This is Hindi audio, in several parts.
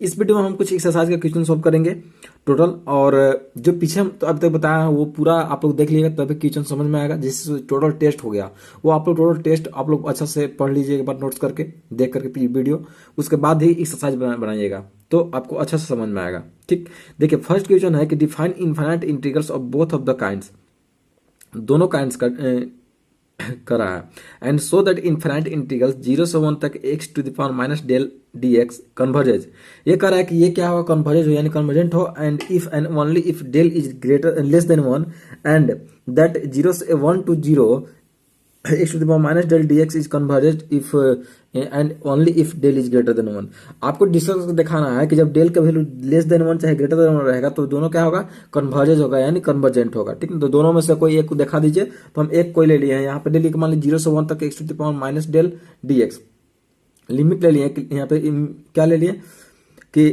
इस वीडियो में हम कुछ एक्सरसाइज का क्वेश्चन सॉल्व करेंगे टोटल, और जो पीछे हम तो अब तक बताया है वो पूरा आप लोग देख लीजिएगा, तभी क्वेश्चन समझ में आएगा। जिससे टोटल टेस्ट हो गया वो आप लोग टोटल टेस्ट आप लोग अच्छा से पढ़ लीजिएगा, एक बार नोट्स करके देख करके वीडियो, उसके बाद ही एक्सरसाइज बनाइएगा तो आपको अच्छा से समझ में आएगा। ठीक, देखिए फर्स्ट क्वेश्चन है कि define infinite integrals of both of the kinds, दोनों काइंड्स का करा है। And so that infinite integral 0 से 1 तक x to the power minus del dx converges. ये कह रहा है कि ये क्या होगा, कन्वर्जेज हो यानी कन्वर्जेंट हो। And if and only if del is greater less than 1 and that 0 से 1 to 0 x to the power minus del dx is converges if and only if del is greater than 1। आपको डिस्कस करके दिखाना है कि जब डेल का वैल्यू लेस देन 1 चाहे ग्रेटर देन 1 रहेगा तो दोनों क्या होगा, कन्वर्जेज होगा यानी कन्वर्जेंट होगा। ठीक है, तो दोनों में से कोई एक को दिखा दीजिए। तो हम एक कोई ले लिए हैं, यहाँ पे डेल मान लीजिए 0 से 1 तक x to the power minus del dx limit ले लिए। यहाँ पे क्या ले लिए कि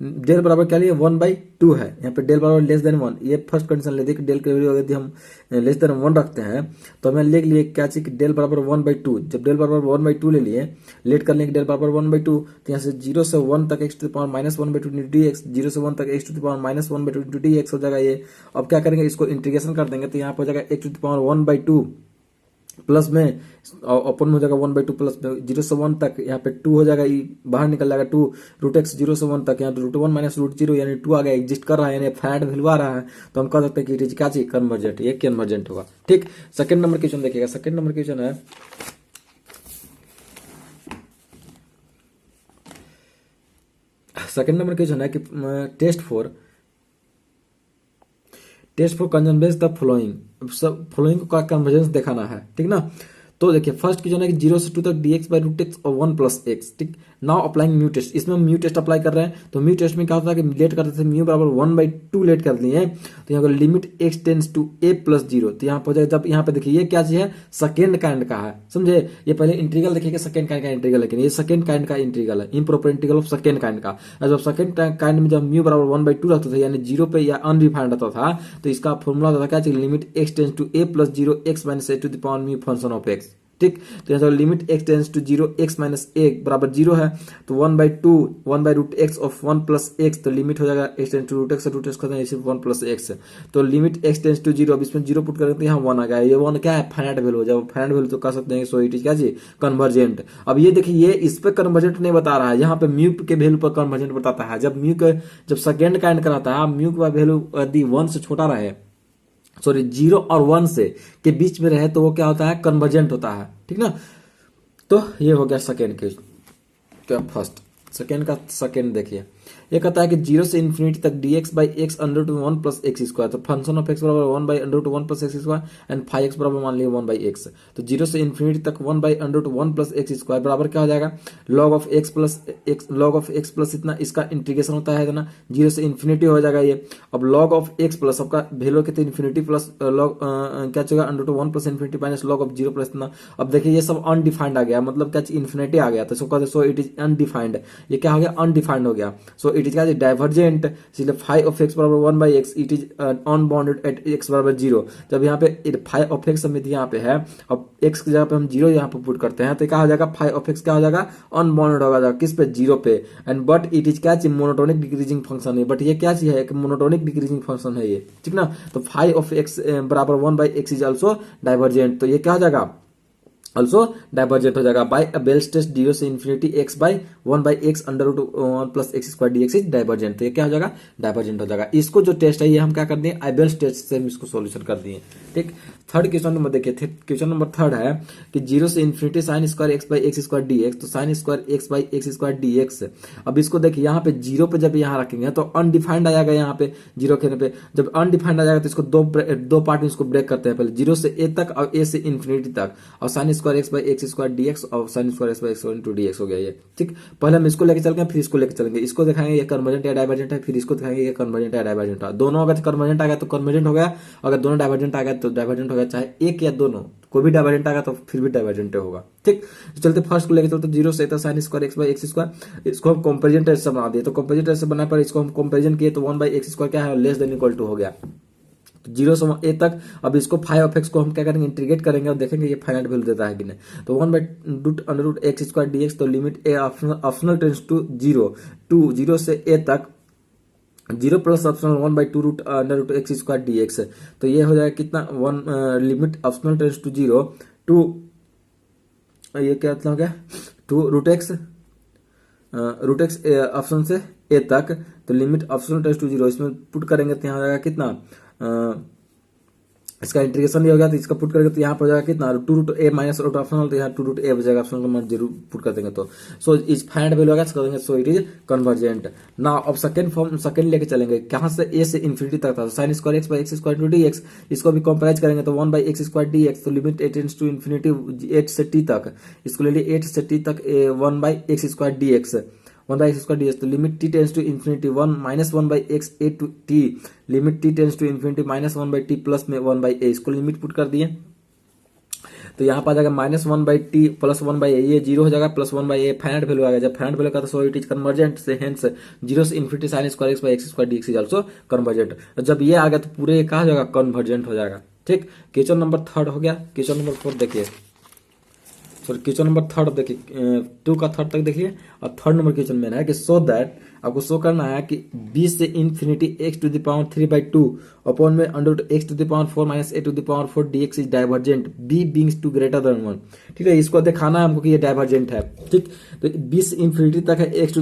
डेल बराबर क्या लिए 1/2 है। यहाँ पे डेल बराबर लेस देन 1, ये फर्स्ट कंडीशन ले दी कि डेल की वैल्यू यदि हम लेस देन 1 रखते हैं तो हमें लिख लिए क्या चाहिए कि डेल बराबर 1/2। जब डेल बराबर 1/2 ले लिए, लेट कर लेंगे डेल बराबर 1/2, तो यहाँ से 0 से 1 तक x to the power minus 1/2 dx, 0 से 1 तक x to the power minus 1/2 dx हो जाएगा ये। अब क्या करेंगे, इसको इंटीग्रेशन कर देंगे तो यहाँ पर हो जाएगा x to the power 1/2 plus में ओपन में हो जाएगा 1/2 प्लस में 0 से 1 तक, यहाँ पे 2 हो जाएगा, बाहर निकल जाएगा 2 रूट एक्स 0 से 1 तक, यहाँ √1 माइनस √0 यानी 2 आ गया, एग्जिस्ट कर रहा है यानी फाइनाइट वैल्यू आ रहा है। तो हम कह सकते हैं कि इट इज क्या चीज, कन्वर्जेंट, ये कन्वर्जेंट होगा। ठीक, सेकंड नंबर क्वेश्चन देखिएगा। सेकंड नंबर क्वेश्चन है कि test for convergence the following, सब फॉलोइंग का कन्वर्जेंस दिखाना है। ठीक ना, तो देखिए फर्स्ट क्वेश्चन है कि 0 से 2 तक dx/√x और 1 + x। ठीक, नाउ अप्लाइंग म्यू टेस्ट, इसमें हम म्यू टेस्ट अप्लाई कर रहे हैं। तो म्यू टेस्ट में क्या होता है कि लेट करते थे म्यू बराबर 1/2 लेट कर लिए, तो यहाँ पर limit x tends to a + 0, तो यहाँ पर जाएगा। जब यहाँ पे देखिए ये क्या चीज है, सेकेंड काइंड का है, समझे। ये पहले इंटीग्रल देखिए सेकेंड काइंड का इंटीग्रल, लेकिन ये सेकेंड काइंड का इंटीग्रल है, improper integral of second kind का। जब सेकेंड काइंड में जब म्यू बराबर 1/2 रखते थे यानी 0 पे या अनडिफाइंड रहता था, तो इसका फॉर्मूला होता था क्या चाहिए, limit x tends to a + 0 x - a to the power mu function of x। ठीक, तो यहाँ limit x tends to 0 x - a बराबर 0 है, तो 1/2 1/√x ऑफ 1 + x, तो लिमिट हो जाएगा x टेंड्स टू √x से √x खत्म है, सिर्फ 1 + x। तो लिमिट x टेंड्स टू 0, अब इसमें 0 पुट करेंगे तो यहाँ 1 आ गया। ये 1 क्या है, फाइनाइट वैल्यू। जब फाइनाइट वैल्यू तो कह सकते हैं सो इट इज क्या जी, कन्वर्जेंट। अब ये देखिए ये इस पे कन्वर्जेंट नहीं बता रहा है, यहाँ पे म्यू के वैल्यू पर कन्वर्जेंट बताता है। जब सेकेंड काइंड कराता है, म्यू का वैल्यू यदि 1 से छोटा रहे, सॉरी 0 और 1 से के बीच में रहे, तो वो क्या होता है, कन्वर्जेंट होता है। ठीक ना, तो ये हो गया सेकेंड के क्या फर्स्ट। सेकेंड का सेकेंड देखिए, ये कहता है कि 0 से इन्फिनिटी तक dx/x √1 + x², तो फंक्शन ऑफ x बराबर 1/√1 + x² एंड 5x बराबर मान लिए 1/x। तो 0 से इन्फिनिटी तक 1/√1 + x² बराबर क्या हो जाएगा, log of x प्लस इतना, इसका इंटीग्रेशन होता है ना, 0 से इन्फिनिटी हो जाएगा ये। अब log of x प्लस आपका वैल्यू कितने, इन्फिनिटी प्लस log क्या चाहिए, √1 + infinity minus log of 0 plus इतना। अब देखिए ये सब अनडिफाइंड आ गया, मतलब क्या इन्फिनिटी आ गया, तो सो इट इज अनडिफाइंड। ये क्या हो गया, अनडिफाइंड हो गया। सो इट इज क्या, डाइवर्जेंट, इसलिए फाई ऑफ x बराबर 1/x, it is unbounded at x बराबर 0। जब यहाँ पे फाई ऑफ x समित यहाँ पे है, अब x की जगह पे हम 0 यहाँ पे पुट करते हैं, तो क्या हो जाएगा, फाई ऑफ x क्या हो जाएगा, अनबाउंडेड होगा, किस पे, 0 पे। एंड बट इट इज क्या चीज, मोनोटोनिक डिक्रीजिंग फंक्शन है। बट ये क्या चीज है, एक मोनोटोनिक डिक्रीजिंग फंक्शन है ये। ठीक ना, तो फाई ऑफ x बराबर 1/x इज ऑल्सो डाइवर्जेंट, तो ये क्या हो जाएगा, ऑल्सो डाइवर्जेंट हो जाएगा बाय बेल्स टेस्ट 0 से infinity x/1/x √1 + x² dx is divergent. तो ये क्या हो जाएगा, डाइवर्जेंट हो जाएगा। इसको जो टेस्ट है ये हम क्या कर दिए, आइबेल्स टेस्ट से हम इसको सॉल्यूशन कर दिए। ठीक, थर्ड क्वेश्चन नंबर देखिए, क्वेश्चन नंबर थर्ड है कि 0 से इन्फिनिटी sin² x/x² dx, तो sin² x/x² dx। अब इसको देखिए यहाँ पे 0 पे जब यहाँ रखेंगे तो अनडिफाइंड आ जाएगा, यहाँ पे 0 खेलने पे जब अनडिफाइंड आ जाएगा तो इसको दो पार्ट में इसको ब्रेक करते हैं, पहले 0 से a तक और a से इन्फिनिटी तक, और sin² x/x² dx और sin² x/x² dx हो गया ये। ठीक, पहले हम इसको लेके चलेंगे, फिर इसको लेके चलेंगे, इसको दिखाएंगे ये कन्वर्जेंट या डाइवर्जेंट है, फिर इसको दिखाएंगे ये कन्वर्जेंट या डाइवर्जेंट है। दोनों अगर कन्वर्जेंट आ गया तो कन्वर्जेंट हो गया, अगर दोनों डाइवर्जेंट आ गया तो डाइवर्जेंट हो गया, चाहे एक या दोनों, कोई भी डाइवर्जेंट आ गया तो फिर भी डाइवर्जेंट होगा। ठीक, तो चलते फर्स्ट को लेके चलते 0 से sin² x/x², इसको हम कंपैरिजन टेस्ट से बना दिए, तो कंपैरिजन टेस्ट से बना पर इसको हम कंपैरिजन किए तो 1/x² क्या है, लेस देन इक्वल टू हो गया। तो 0 से a तक। अब इसको फाइव ऑफ एक्स को हम क्या करेंगे, इंटीग्रेट करेंगे और देखेंगे ये फाइनाइट वैल्यू देता है कि नहीं। तो 1/√x² dx, तो limit a optional tense to 0 to 0 से a तक 0 प्लस ऑप्शनल 1/√x² dx। तो ये हो जाएगा कितना, limit optional tense to 0 to, ये क्या मतलब हो गया, टू रूट एक्स ऑप्शन से ए तक। तो लिमिट ऑप्शनल टेंस टू 0, इसमें पुट करेंगे तो यहाँ हो जाएगा कितना, इसका इंटीग्रेशन ये हो गया, तो इसका पुट करेंगे तो यहाँ पर हो जाएगा कितना, 2√a माइनस रूट ऑप्शनल, तो यहाँ 2√a बचेगा, ऑप्शनल का जरूर पुट कर देंगे। तो सो इस फाइनाइट वैल्यू होगा, कर देंगे, सो इट इज कन्वर्जेंट। ना अब सेकंड लेके चलेंगे, कहाँ से a से इन्फिनिटी तक था, sine square x by x square to dx, इसको भी कंपेराइज करेंगे तो 1/x² dx, तो limit a tends to infinity 8 से t तक, इसको ले लिए 8 से t तक 1/x² dx, 1/x² dx, तो limit t tends to infinity 1 minus 1/x a to t, limit t tends to infinity minus 1/t plus में 1/a, इसको लिमिट पुट कर दिए तो यहाँ पर आ जाएगा माइनस 1/t प्लस 1/a, ये 0 हो जाएगा, प्लस 1/a फाइनाइट वैल्यू आ गया। जब फाइनाइट वैल्यू का, तो सो इट इज कन्वर्जेंट से हेंस 0 से infinity sign square x by x square dx is also convergent. जब ये आ गया तो पूरे कहा जाएगा, कन्वर्जेंट हो जाएगा। ठीक, क्वेश्चन नंबर 3 हो गया। क्वेश्चन नंबर 4 देखिए, सॉरी क्वेश्चन नंबर 3 देखिए, 2 का 3 तक देखिए, और 3rd नंबर क्वेश्चन में है कि सो दैट, आपको शो करना है कि 20 से इन्फिनिटी x⁴ अपॉन में √x⁴ minus a⁴ dx is divergent b beings to greater than 1। ठीक है, इसको दिखाना है हमको कि ये डाइवर्जेंट है। ठीक, तो 20 इन्फिनिटी तक है x⁴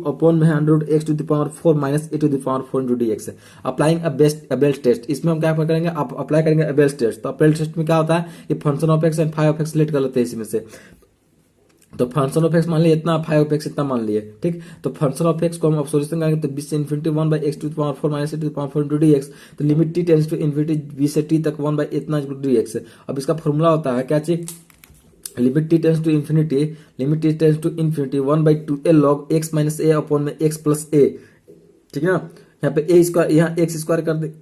अपॉन में √x⁴ minus a⁴ dx। Applying Bell's test, इसमें हम क्या करेंगे, आप अप्लाई करेंगे बेल्स टेस्ट। तो बेल्स टेस्ट में क्या होता है, ये function of x and phi of x select कर लेते हैं इसमें से। तो फंक्शन ऑफ एक्स मान लिया इतना, फाइव ऑफ एक्स इतना मान लिए। ठीक, तो फंक्शन ऑफ एक्स को हम सॉल्यूशन करेंगे तो 20 से infinity 1/x⁴ minus a⁴ dx, तो limit t tends to infinity 20 से t तक 1/इतना dx। अब इसका फॉर्मूला होता है क्या चीज, limit t tends to infinity 1/2a log x minus a upon में x प्लस a। ठीक है ना, यहाँ पे a स्क्वायर, यहाँ x स्क्वायर कर दे,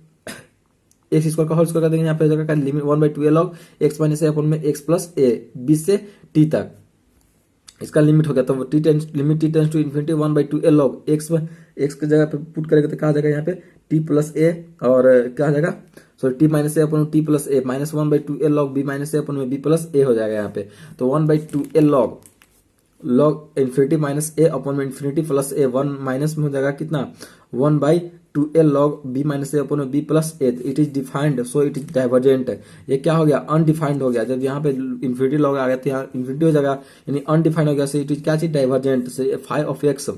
एक्स स्क्वायर का होल स्क्वायर कर देंगे, यहाँ पे हो जाएगा limit 1/2a log x minus a upon में x प्लस a 20 से t तक, इसका लिमिट हो गया। तो limit t tends to infinity 1/2a log x की जगह पे पुट करेंगे तो कहा जाएगा यहाँ पे t प्लस a, और क्या हो जाएगा, sorry t minus a upon t plus a minus 1/2a log b minus a upon में b प्लस a हो जाएगा यहाँ पे। तो 1/2a log infinity minus a upon में इन्फिनिटी प्लस a, 1 माइनस में हो जाएगा कितना, 1/2a log b minus a upon में b plus a। It is defined, so it is divergent. ये क्या हो गया, अनडिफाइंड हो गया। जब यहाँ पे इन्फिनिटी लॉग आ गया तो यहाँ इन्फिनिटी हो जाएगा, यानी अनडिफाइंड हो गया। सो इट इज क्या चीज, डाइवर्जेंट से फाइव ऑफ एक्स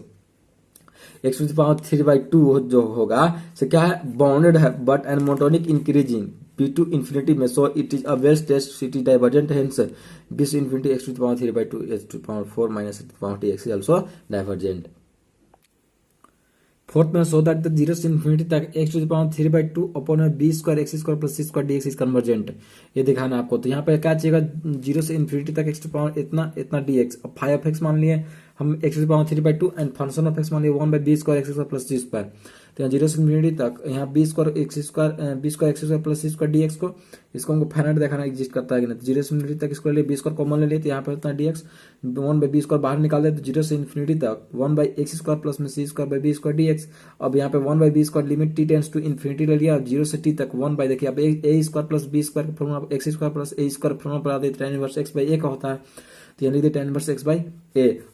x⁴ जो होगा से क्या है, बाउंडेड है but and monotonic increasing b to infinity में। So it is a Wells test, it is divergent, hence 20 infinity x⁴ minus a⁴ is also divergent. Fourth में सो दैट द 0 से इन्फिनिटी तक x⁴ upon b² x² plus c² dx is convergent, ये दिखाना आपको। तो यहाँ पे क्या चाहिए, 0 से इन्फिनिटी तक x⁴ इतना dx। अब फाइव ऑफ एक्स मान लिए हम x⁴ and function of x मान लिए 1/b² x² प्लस c²। तो यहाँ 0 से इन्फिनिटी तक यहाँ b² x² plus c² dx को, इसको हमको फाइनाइट दिखाना एग्जिस्ट करता है कि नहीं। तो 0 से इन्फिनिटी तक इसको ले b² कॉमन ले लिए, तो यहाँ पे इतना dx 1/b² बाहर निकाल दे, तो 0 से इन्फिनिटी तक 1/x² प्लस में c²/b² dx। अब यहाँ पे 1/b² limit t tends to infinity ले लिया, 0 से t तक 1 बाई, देखिए अब a² प्लस b² का formula x² plus a² formula पर आते tan इनवर्स x/a का होता है। तो यहाँ लिख tan इनवर्स x/a।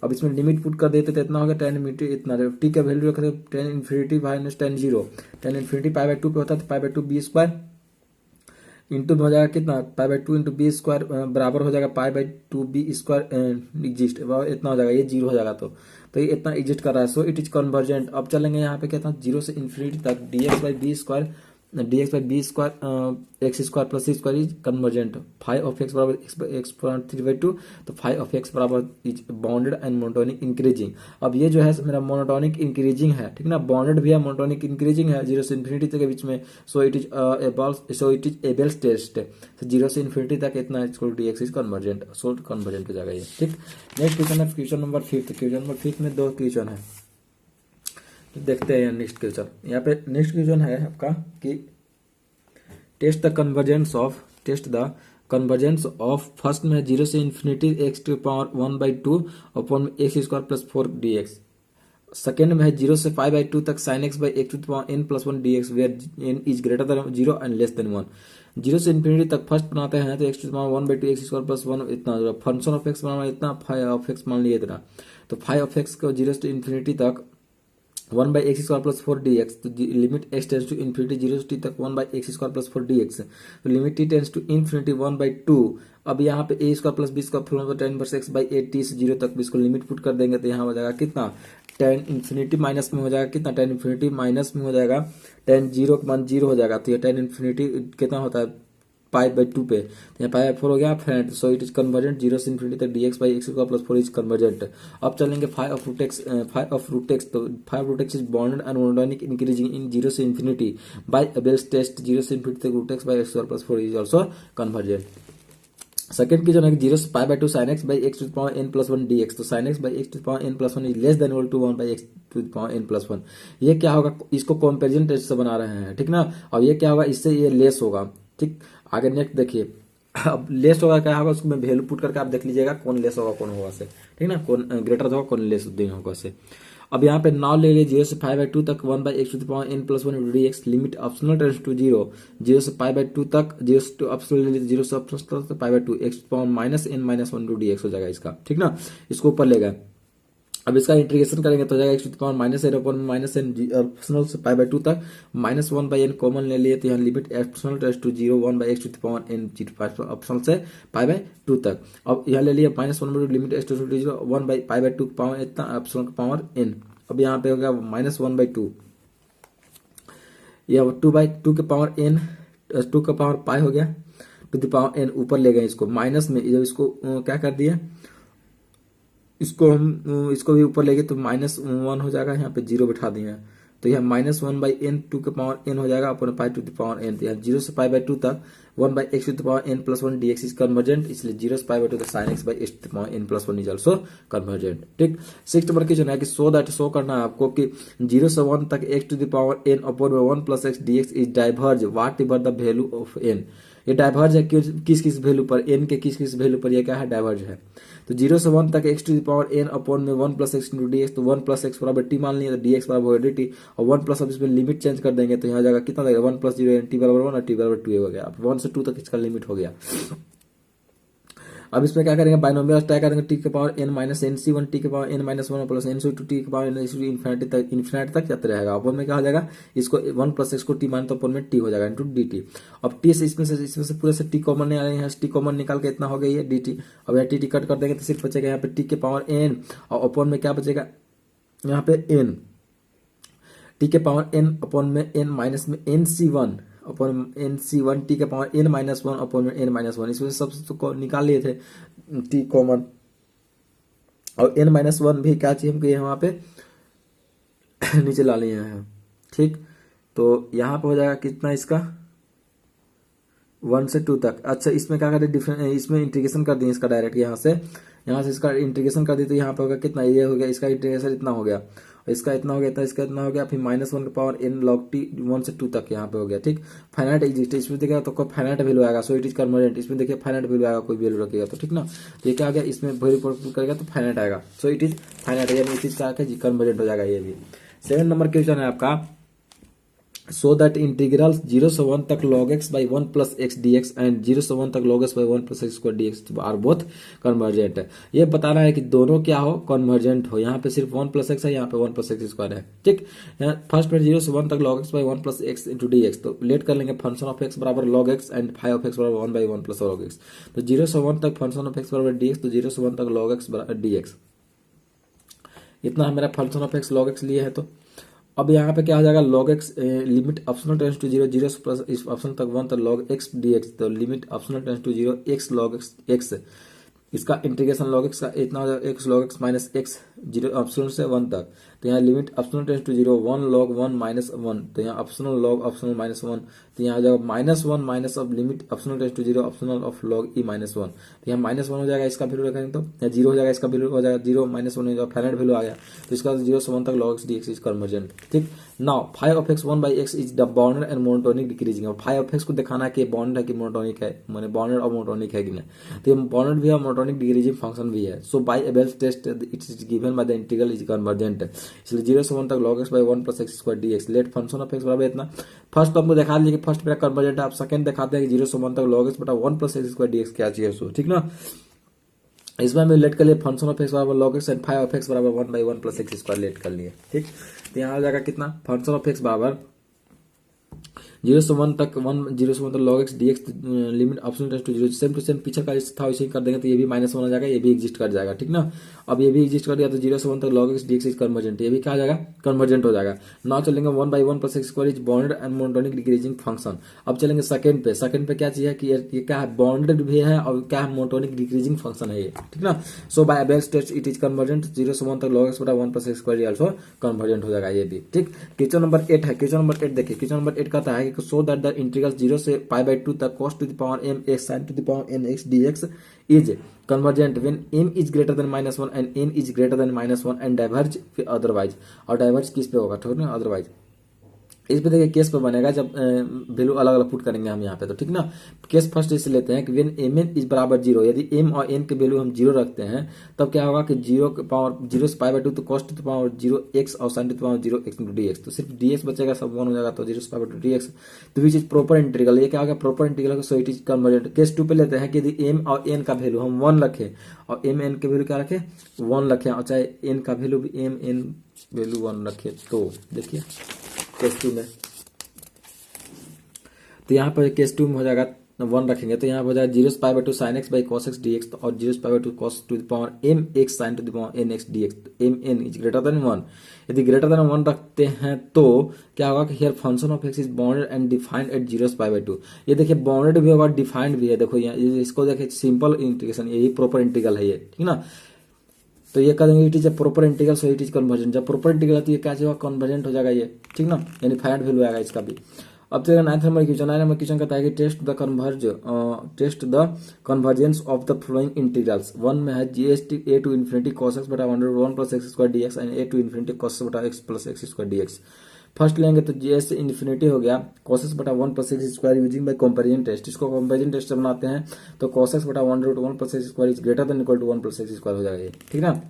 अब इसमें लिमिट पुट कर देते तो इतना होगा tan इनफिनिटी इतना, जब t का वैल्यू रखते tan infinity minus tan 0, tan infinity π/2 पे होता है, तो π/2 b² इंटू हो जाएगा कितना, π/2 इंटू b² बराबर हो जाएगा π/2 b² एग्जिस्ट, इतना हो जाएगा, ये 0 हो जाएगा। तो ये इतना एग्जिस्ट कर रहा है, सो इट इज कन्वर्जेंट। अब चलेंगे यहाँ पे कहता है 0 से इन्फिनिटी तक dx/b² x² plus c² is convergent. Five of x बराबर x⁴ तो फाइव ऑफ एक्स बराबर is bounded and monotonic increasing. अब ये जो है मेरा मोनोटोनिक इंक्रीजिंग है, ठीक ना, बाउंडेड भी है, मोनोटोनिक इंक्रीजिंग है 0 से इन्फिनिटी तक के बीच में। So it is Abel's test. 0 से इन्फिनिटी तक इतना dx is convergent, so convergent हो जाएगा ये। ठीक, नेक्स्ट क्वेश्चन है क्वेश्चन नंबर 5। क्वेश्चन नंबर 5 में 2 क्वेश्चन है, तो देखते हैं नेक्स्ट क्वेश्चन। यहाँ पे नेक्स्ट क्वेश्चन है आपका कि test the convergence of first में 0 से infinity x⁴ 1/2 upon x² plus 4 dx। Second में है 0 से पाई बाई 2 तक sine x by x to the power n plus 1 dx where n is greater than 0 and less than 1। 0 से इन्फिनिटी तक फर्स्ट बनाते हैं तो x to the power 1 by 2 x square plus 1 इतना, फंक्शन ऑफ एक्स बनाना इतना, फाई ऑफ एक्स मान लिया इतना, तो फाई ऑफ एक्स को 0 से इन्फिनिटी तक 1 by x square plus 4 dx, तो limit x tends to infinity 0 से टी तक 1 by x square plus 4 dx, तो limit t tends to infinity 1 by 2। अब यहाँ पे a square plus b square formula 10 inverse x by 8 t से 0 तक भी इसको लिमिट पुट कर देंगे तो यहाँ हो जाएगा कितना, 10 इन्फिनिटी माइनस में हो जाएगा कितना, 10 इन्फिनिटी माइनस में हो जाएगा 10 जीरो का मान 0 हो जाएगा, तो ये 10 इन्फिनिटी कितना होता है पाई बाई 2 पे, तो यहाँ पाई बाई 4 हो गया friend, so it is convergent 0 से इन्फिनिटी तक dx by x square plus 4 is convergent. अब चलेंगे फाई ऑफ रूट एक्स, तो phi of root x is bounded and monotonic increasing in 0 से इन्फिनिटी बाई अबेल्स टेस्ट 0 से इन्फिनिटी तक root x by x square plus 4 is also convergent. Second की जो है 0 से pi by 2 sine x by x to the power n plus 1 dx, तो sine x by x to the power n plus 1 is less than equal to 1 by x to the power n plus 1। ये क्या होगा, इसको कंपैरिजन टेस्ट से बना रहे हैं, ठीक ना। और ये क्या होगा, इससे ये लेस होगा, ठीक। आगे नेक्स्ट देखिए, अब लेस होगा क्या होगा, उसको मैं वैल्यू पुट करके आप देख लीजिएगा कौन लेस होगा कौन होगा से, ठीक ना, कौन ग्रेटर होगा कौन लेस होगा से। अब यहाँ पे नाउ ले लीजिए 0 से पाई बाई 2 तक 1 by x to the power n plus 1 dx, limit optional tense to 0, 0 से पाई बाई 2 तक, 0 से ऑप्शनल ले लीजिए 0 से ऑप्शनल तक pi by 2 x to the power minus n minus 1 dx हो जाएगा इसका, ठीक ना, इसको ऊपर ले गए। अब इसका इंटीग्रेशन करेंगे तो हो जाएगा x to the power minus n upon minus n, optional से पाई बाई 2 तक माइनस 1 बाई n कॉमन ले लिए, तो यहाँ limit optional tense to 0 1 by x to the power n zero optional से पाई बाई 2 तक। अब यहाँ ले लिया minus 1 by 2 limit x to 0 1 by pi by 2 power इतना ऑप्शनल का पावर n। अब यहाँ पे हो गया माइनस 1 बाई 2, या 2 बाई 2 के पावर n, 2 का पावर पाई हो गया टू द पावर n, ऊपर ले गए इसको माइनस में, जब इसको क्या कर दिया, इसको हम इसको भी ऊपर ले गए तो माइनस 1 हो जाएगा, यहाँ पे 0 बैठा दिए हैं, तो यह माइनस 1 बाई n 2 के पावर n हो जाएगा upon pi to the power n, तो यहाँ 0 से पाई बाई 2 तक 1 by x to the power n plus 1 dx is convergent, इसलिए 0 से पाई बाई 2 तक sine x by x to the power n plus 1 is also convergent, ठीक। 6 नंबर की जो है कि शो करना है आपको कि 0 से 1 तक x to the power n upon 1 plus x dx is diverge whatever the value of n। ये डाइवर्ज है किस किस वैल्यू पर, n के किस किस वैल्यू पर, ये क्या है डाइवर्ज है। तो 0 से 1 तक x to the power n upon में 1 प्लस एक्स इंटू dx, तो 1 प्लस एक्स बराबर टी मान लिया, तो dx बराबर dt, और 1 प्लस अब इसमें लिमिट चेंज कर देंगे तो यहाँ जाएगा कितना देगा 1 प्लस 0 टी बराबर 1 और टी बराबर 2 हो गया। अब 1 से 2 तक इसका लिमिट हो गया। अब इसमें क्या करेंगे, बाइनोमियल ट्राई करेंगे, टी के पावर n माइनस एन सी 1 टी के power n minus 1 plus n C 2 t के पावर इन्फिनिटी तक जाते रहेगा। अपन में क्या हो जाएगा, इसको 1 प्लस एक्स को टी मान तो अपन में टी हो जाएगा इंटू डी टी। अब टी से इसमें से पूरे से टी कॉमन नहीं आ रहे हैं, टी कॉमन निकाल के इतना हो गई है डी टी। अब यहाँ टी कट कर देंगे तो सिर्फ बचेगा यहाँ पे टी के पावर n, और अपन में क्या बचेगा यहाँ पे n, टी के पावर n अपॉन में n माइनस में एन सी 1 अपॉन एन सी 1 टी के पावर n माइनस 1 अपॉन में n माइनस 1, इसमें सब तो निकाल लिए थे टी कॉमन, और n माइनस 1 भी क्या चाहिए हमको वहां पे नीचे ला लिए हैं, ठीक। तो यहाँ पे हो जाएगा कितना इसका 1 से 2 तक। अच्छा इसमें क्या करें, डिफरेंट इसमें इंटीग्रेशन कर दिए इसका डायरेक्ट, यहाँ से इसका इंटीग्रेशन कर दिए तो यहाँ पे होगा कितना, ये हो गया इसका इंटीग्रेशन इतना हो गया, इसका इतना हो गया था, इसका इतना हो गया, फिर माइनस 1 के पावर n log t 1 से 2 तक यहाँ पे हो गया, ठीक। फाइनाइट एग्जिस्ट, इसमें देखिएगा तो कोई फाइनाइट वैल्यू आएगा, सो इट इज कन्वर्जेंट, इसमें देखिए फाइनाइट वैल्यू आएगा, कोई वैल्यू रखेगा तो, ठीक ना। तो ये क्या आ गया, इसमें वैल्यू पुट करेगा तो फाइनाइट आएगा, सो इट इज फाइनाइट, यानी इस चीज का कन्वर्जेंट हो जाएगा ये भी। 7 नंबर क्वेश्चन है आपका, सो दैट इंटीग्रल 0 से 1 तक log x by 1 plus x dx and 0 से 1 तक log x by 1 plus x square dx are both convergent है। ये बताना है कि दोनों क्या हो, कन्वर्जेंट हो। यहाँ पे सिर्फ 1 प्लस एक्स है, यहाँ पे 1 प्लस एक्स स्क्वायर है, ठीक। यहाँ फर्स्ट में 0 से 1 तक log x by 1 plus x into dx, तो लेट कर लेंगे फंक्शन ऑफ x बराबर log x and phi of x बराबर 1 by 1 plus log x। तो 0 से 1 तक फंक्शन ऑफ x बराबर dx, तो 0 से 1 तक log x बराबर dx, इतना है मेरा function of x log x लिए है। तो अब यहाँ पे क्या हो जाएगा, log x limit optional tense to 0 0 plus इस ऑप्शन तक 1 तक log x dx, तो limit optional tense to 0 x log x इसका इंटीग्रेशन log x का इतना हो जाएगा x log x minus x 0 optional से 1 तक, तो यहाँ limit optional tense to 0 1 log 1 minus 1, तो यहाँ ऑप्शनल log ऑप्शनल माइनस 1, तो यहाँ हो जाएगा माइनस 1 माइनस अब limit optional tense to 0 optional of log e minus 1, तो यहाँ माइनस 1 हो जाएगा, इसका वैल्यू रखेंगे तो यहाँ 0 हो जाएगा, इसका वैल्यू हो जाएगा 0 माइनस 1 हो जाएगा, फाइनाइट वैल्यू आ गया, तो इसका 0 से 1 तक log x dx is convergent, ठीक। Now phi of x 1 by x is the bounded and monotonic decreasing. और फाई ऑफ x को दिखाना है कि बाउंडेड है कि मोनोटोनिक है, माने बाउंडेड और मोनोटोनिक है कि नहीं, तो ये बाउंडेड भी है मोनोटोनिक डिक्रीजिंग फंक्शन भी है। So by Abel's test it is given given by the integral is convergent, इसलिए 0 से 1 तक log x by 1 plus x square dx let function of x बराबर इतना। फर्स्ट तो आपको दिखा दिया कि फर्स्ट मेरा कन्वर्जेंट है, आप सेकंड दिखाते हैं कि 0 से 1 तक log x बटा 1 plus x square dx क्या चाहिए उसको, ठीक ना। इसमें हमें लेट कर लिए फंक्शन ऑफ x बराबर log x and phi of x बराबर 1 by 1 plus x square let कर लिए, ठीक। तो यहाँ आ जाएगा कितना, फंक्शन ऑफ x बराबर 0 से 1 तक 0 से 1 तक log x dx limit option test to 0 same to same पीछे का था वैसे ही कर देंगे, तो ये भी -1 हो जाएगा, ये भी एग्जिस्ट कर जाएगा, ठीक ना। अब ये भी एग्जिस्ट कर दिया तो 0 से 1 तक log x dx is convergent, ये भी क्या हो जाएगा, कन्वर्जेंट हो जाएगा। नाउ चलेंगे 1 by 1 plus x square is bounded and monotonic decreasing function. अब चलेंगे सेकंड पे, सेकंड पे क्या चाहिए कि ये क्या है, बॉन्डेड भी है और क्या है, मोनोटोनिक डिक्रीजिंग फंक्शन है ये, ठीक ना। So by Abel's test it is convergent, 0 से 1 तक log x बटा 1 plus x square also convergent हो जाएगा ये भी, ठीक। क्वेश्चन नंबर 8 है, क्वेश्चन नंबर 8 देखिए, क्वेश्चन नंबर 8 कहता है कि सो दैट द इंटीग्रल 0 से π/2 तक cos to the power m x sin to the power n x dx is convergent when m is greater than -1 and n is greater than -1 and diverge otherwise। और डाइवर्ज किस पे होगा, ठीक ना, अदरवाइज। इस पे देखिए केस पे बनेगा जब वैल्यू अलग अलग पुट करेंगे हम यहाँ पे, तो ठीक ना। केस फर्स्ट इसे लेते हैं कि व्हेन mn इज बराबर 0, यदि m और n के वैल्यू हम 0 रखते हैं तब क्या होगा कि 0 के पावर 0 से π/2 तो cos to the power 0 x और sin to the power 0 x into dx, तो सिर्फ dx बचेगा, सब 1 हो जाएगा, तो 0 से π/2 dx, तो विच इज प्रॉपर इंटीग्रल, ये क्या होगा, proper integral, so it is convergent. Case 2 पे लेते हैं कि यदि m और n का वैल्यू हम 1 रखें और m n के वैल्यू क्या रखें, 1 रखें, और चाहे n का वैल्यू भी m n वैल्यू 1 रखें, तो देखिए केस 2 में, तो यहाँ पर केस 2 में हो जाएगा 1 रखेंगे तो यहाँ हो जाएगा 0 से π/2 sin x by cos x dx, और 0 से π/2 cos to the power m x sin to the power n x dx, तो m n is greater than 1। यदि ग्रेटर देन 1 रखते हैं तो क्या होगा कि here function of x is bounded and defined at 0 से π/2। ये देखिए बाउंडेड भी होगा, डिफाइंड भी है, देखो यहाँ इसको देखिए सिंपल इंटीग्रेशन, यही प्रॉपर इंटीग्रल है ये, ठीक ना। तो ये करेंगे it is a proper integral, so it is convergent. जब प्रॉपर इंटीग्रल है तो ये क्या होगा, कन्वर्जेंट हो जाएगा ये, ठीक ना, यानी फाइनाइट वैल्यू आएगा इसका भी। अब चलेगा 9th number question. 9th number question कहता है कि test the convergence of the following integrals. 1 में है GST a to infinity cos x बटा 1 plus x square d x and a to infinity cos x बटा x plus x square d x. First लेंगे तो जीएस से इन्फिनिटी हो गया cos x बटा 1 plus x square using by comparison test. इसको कंपैरिजन टेस्ट से बनाते हैं तो cos x बटा 1 plus x square is greater than equal to 1 plus x square हो जाएगा, ठीक ना।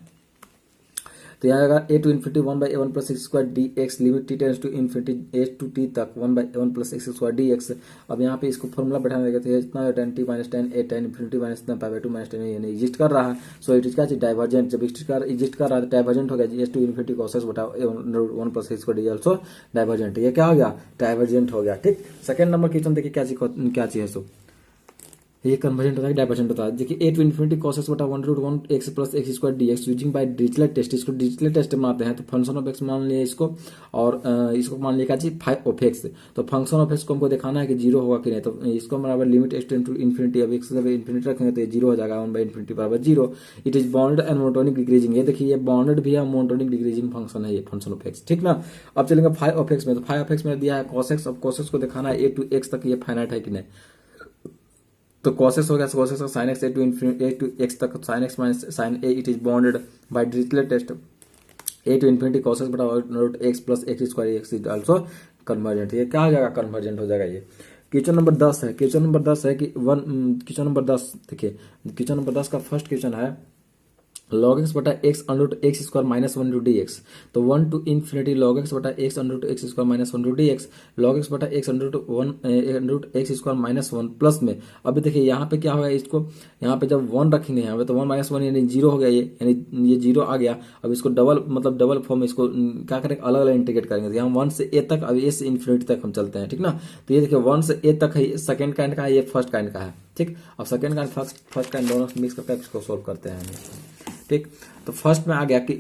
तो यहाँ आएगा a to infinity 1 by a1 plus x square d x limit t tends to infinity a to t तक 1 by a1 plus x square d x. अब यहाँ पे इसको फॉर्मूला बैठाने लगे थे, इतना tan t minus tan a tan infinity minus π/2 minus tan यानी एग्जिस्ट कर रहा है, सो इट इज का डाइवर्जेंट। जब एग्जिस्ट कर रहा है डाइवर्जेंट हो गया जी एस टू इन्फिनिटी cos x बटा 1 plus x square d also divergent, ये क्या हो गया, डाइवर्जेंट हो गया, ठीक। सेकंड नंबर क्वेश्चन देखिए क्या चाहिए, सो ये कन्वर्जेंट होता है, डाइवर्जेंट होता है। देखिए a to infinity cos x बटा 1 x plus x square d x using by Dirichlet test. इसको डिरिचलेट टेस्ट बनाते हैं तो फंक्शन ऑफ एक्स मान लिया इसको, और इसको मान लिया क्या चीज फाइव ऑफ एक्स। तो फंक्शन ऑफ एक्स को हमको दिखाना है कि 0 होगा कि नहीं, तो इसको बराबर लिमिट एक्स टू इन्फिनिटी, अब एक्स इन्फिनिटी रखेंगे तो ये 0 हो जाएगा, 1 बाई इन्फिनिटी बराबर 0। It is bounded and monotonic decreasing, ये देखिए ये बाउंडेड भी है, मोनोटोनिक डिक्रीजिंग फंक्शन है ये फंक्शन ऑफ एक्स, ठीक ना। अब चलेंगे फाइव ऑफ एक्स में, तो फाइव ऑफ एक्स में दिया है cos x, अब cos x को दिखाना है ए टू एक्स तक ये फाइनाइट है कि नहीं, तो cos x हो गया, cos x का sin x a to x तक sin x minus sin a, it is bounded by Dirichlet test a to infinity cos x बटा root x plus x square x is also convergent. ये क्या हो जाएगा, कन्वर्जेंट हो जाएगा ये। क्वेश्चन नंबर 10 है, क्वेश्चन नंबर 10 है कि क्वेश्चन नंबर 10 देखिए, क्वेश्चन नंबर 10 का फर्स्ट क्वेश्चन है log x बटा x under root x square minus 1 to d x. तो 1 टू इन्फिनिटी log x बटा x under root x square minus 1 to d x, log x बटा x under root x square minus 1 plus में। अभी देखिए यहाँ पे क्या होगा, इसको यहाँ पे जब 1 रखेंगे यहाँ पे तो 1 माइनस 1 यानी 0 हो गया ये, यानी ये 0 आ गया। अब इसको डबल फॉर्म इसको क्या करेंगे, अलग अलग इंटीग्रेट करेंगे। तो यहाँ 1 से a तक, अब a से इन्फिनिटी तक हम चलते हैं, ठीक ना। तो ये देखिए 1 से a तक है, सेकंड काइंड का है, ये फर्स्ट काइंड का है, ठीक। अब सेकंड काइंड फर्स्ट काइंड दोनों मिक्स करके इसको सोल्व करते हैं, ठीक। तो फर्स्ट में आ गया कि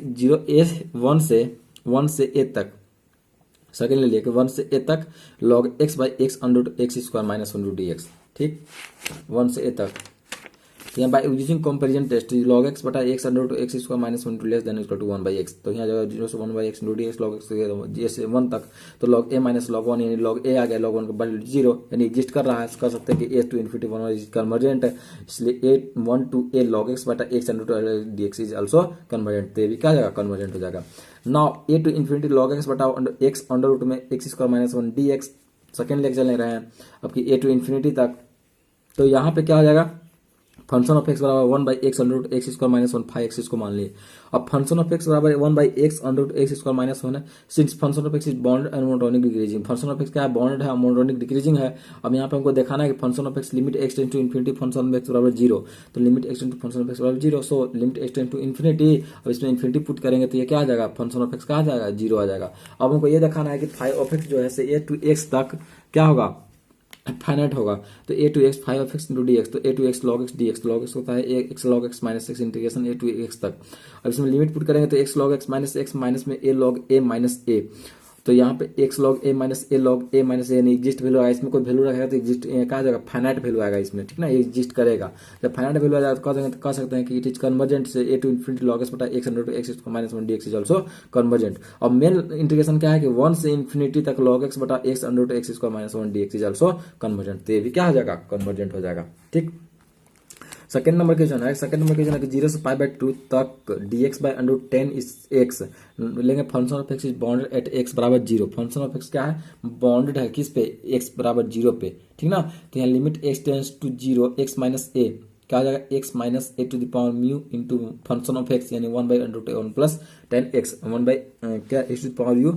1 से a तक, सेकंड ले लिया कि 1 से a तक log x by x under root x square minus 1 to d x, ठीक। 1 से a तक यहाँ by using comparison test log x बटा x under root x square minus 1 to less than equal to 1 by x. तो यहाँ जगह 0 से 1 by x into d x log x से 1 तक, तो log a माइनस log 1 यानी log a आ गया, log 1 का वैल्यू 0 यानी एग्जिस्ट कर रहा है। कर सकते हैं कि a to infinity 1 is convergent है, इसलिए a 1 to a log x बटा x under root d x is also convergent, तो ये भी क्या जाएगा, कन्वर्जेंट हो जाएगा। Now a to infinity log x बटा एक्स अंडर रूट में x square minus 1 d x, second lecture ले रहे हैं अब कि a टू इन्फिनिटी तक। तो यहाँ पे क्या हो जाएगा, फंक्शन ऑफ एक्स बराबर 1/x under root x square minus 1 phi x इसको मान लिए। अब फंक्शन ऑफ एक्स बराबर 1/x under root x square minus 1 है। Since function of x is bounded and monotonic decreasing, function of x क्या है, बॉन्डेड है, मोनोटोनिक डिक्रीजिंग है। अब यहाँ पे हमको दिखाना है कि function of x limit x tend to infinity function of x बराबर 0, तो limit x tend to function of x बराबर 0, so limit x tend to infinity. अब इसमें इन्फिनिटी पुट करेंगे तो ये क्या आ जाएगा, फंक्शन ऑफ एक्स का आ जाएगा 0 आ जाएगा। अब हमको ये दिखाना है कि फाइव ऑफ एक्स जो है से a to x तक क्या होगा, फाइनाइट होगा। तो a to x five of x into d x, तो a to x log x dx, log x होता है x log x minus x integration a to x तक। अब इसमें लिमिट पुट करेंगे तो x log x minus x minus में a log a minus a, तो यहाँ पे x log a minus a log a minus a यानी एग्जिस्ट वैल्यू आएगा, इसमें कोई वैल्यू रहेगा तो एग्जिस्ट कहा जाएगा, फाइनाइट वैल्यू आएगा इसमें, ठीक ना, ये एग्जिस्ट करेगा। जब फाइनाइट वैल्यू आ जाएगा तो कह सकते हैं कि इट इज कन्वर्जेंट से a to infinity log x बटा x under two x minus 1 dx is also convergent. और मेन इंटीग्रेशन क्या है कि 1 से इन्फिनिटी तक log x बटा x under two x minus 1 dx is also convergent, तो ये भी क्या हो जाएगा, कन्वर्जेंट हो जाएगा। ठीक, सेकंड नंबर क्वेश्चन है, सेकंड नंबर क्वेश्चन है कि 0 से π/2 तक dx by under 10 is x लेंगे, function of x is bounded at x बराबर 0, फंक्शन ऑफ एक्स क्या है, बाउंडेड है किस पे, x बराबर 0 पे, ठीक ना। तो यहाँ limit x tends to 0 x minus a क्या हो जाएगा, x minus a to the power mu into function of x यानी 1/√1 प्लस 10x 1 बाई क्या x to the power u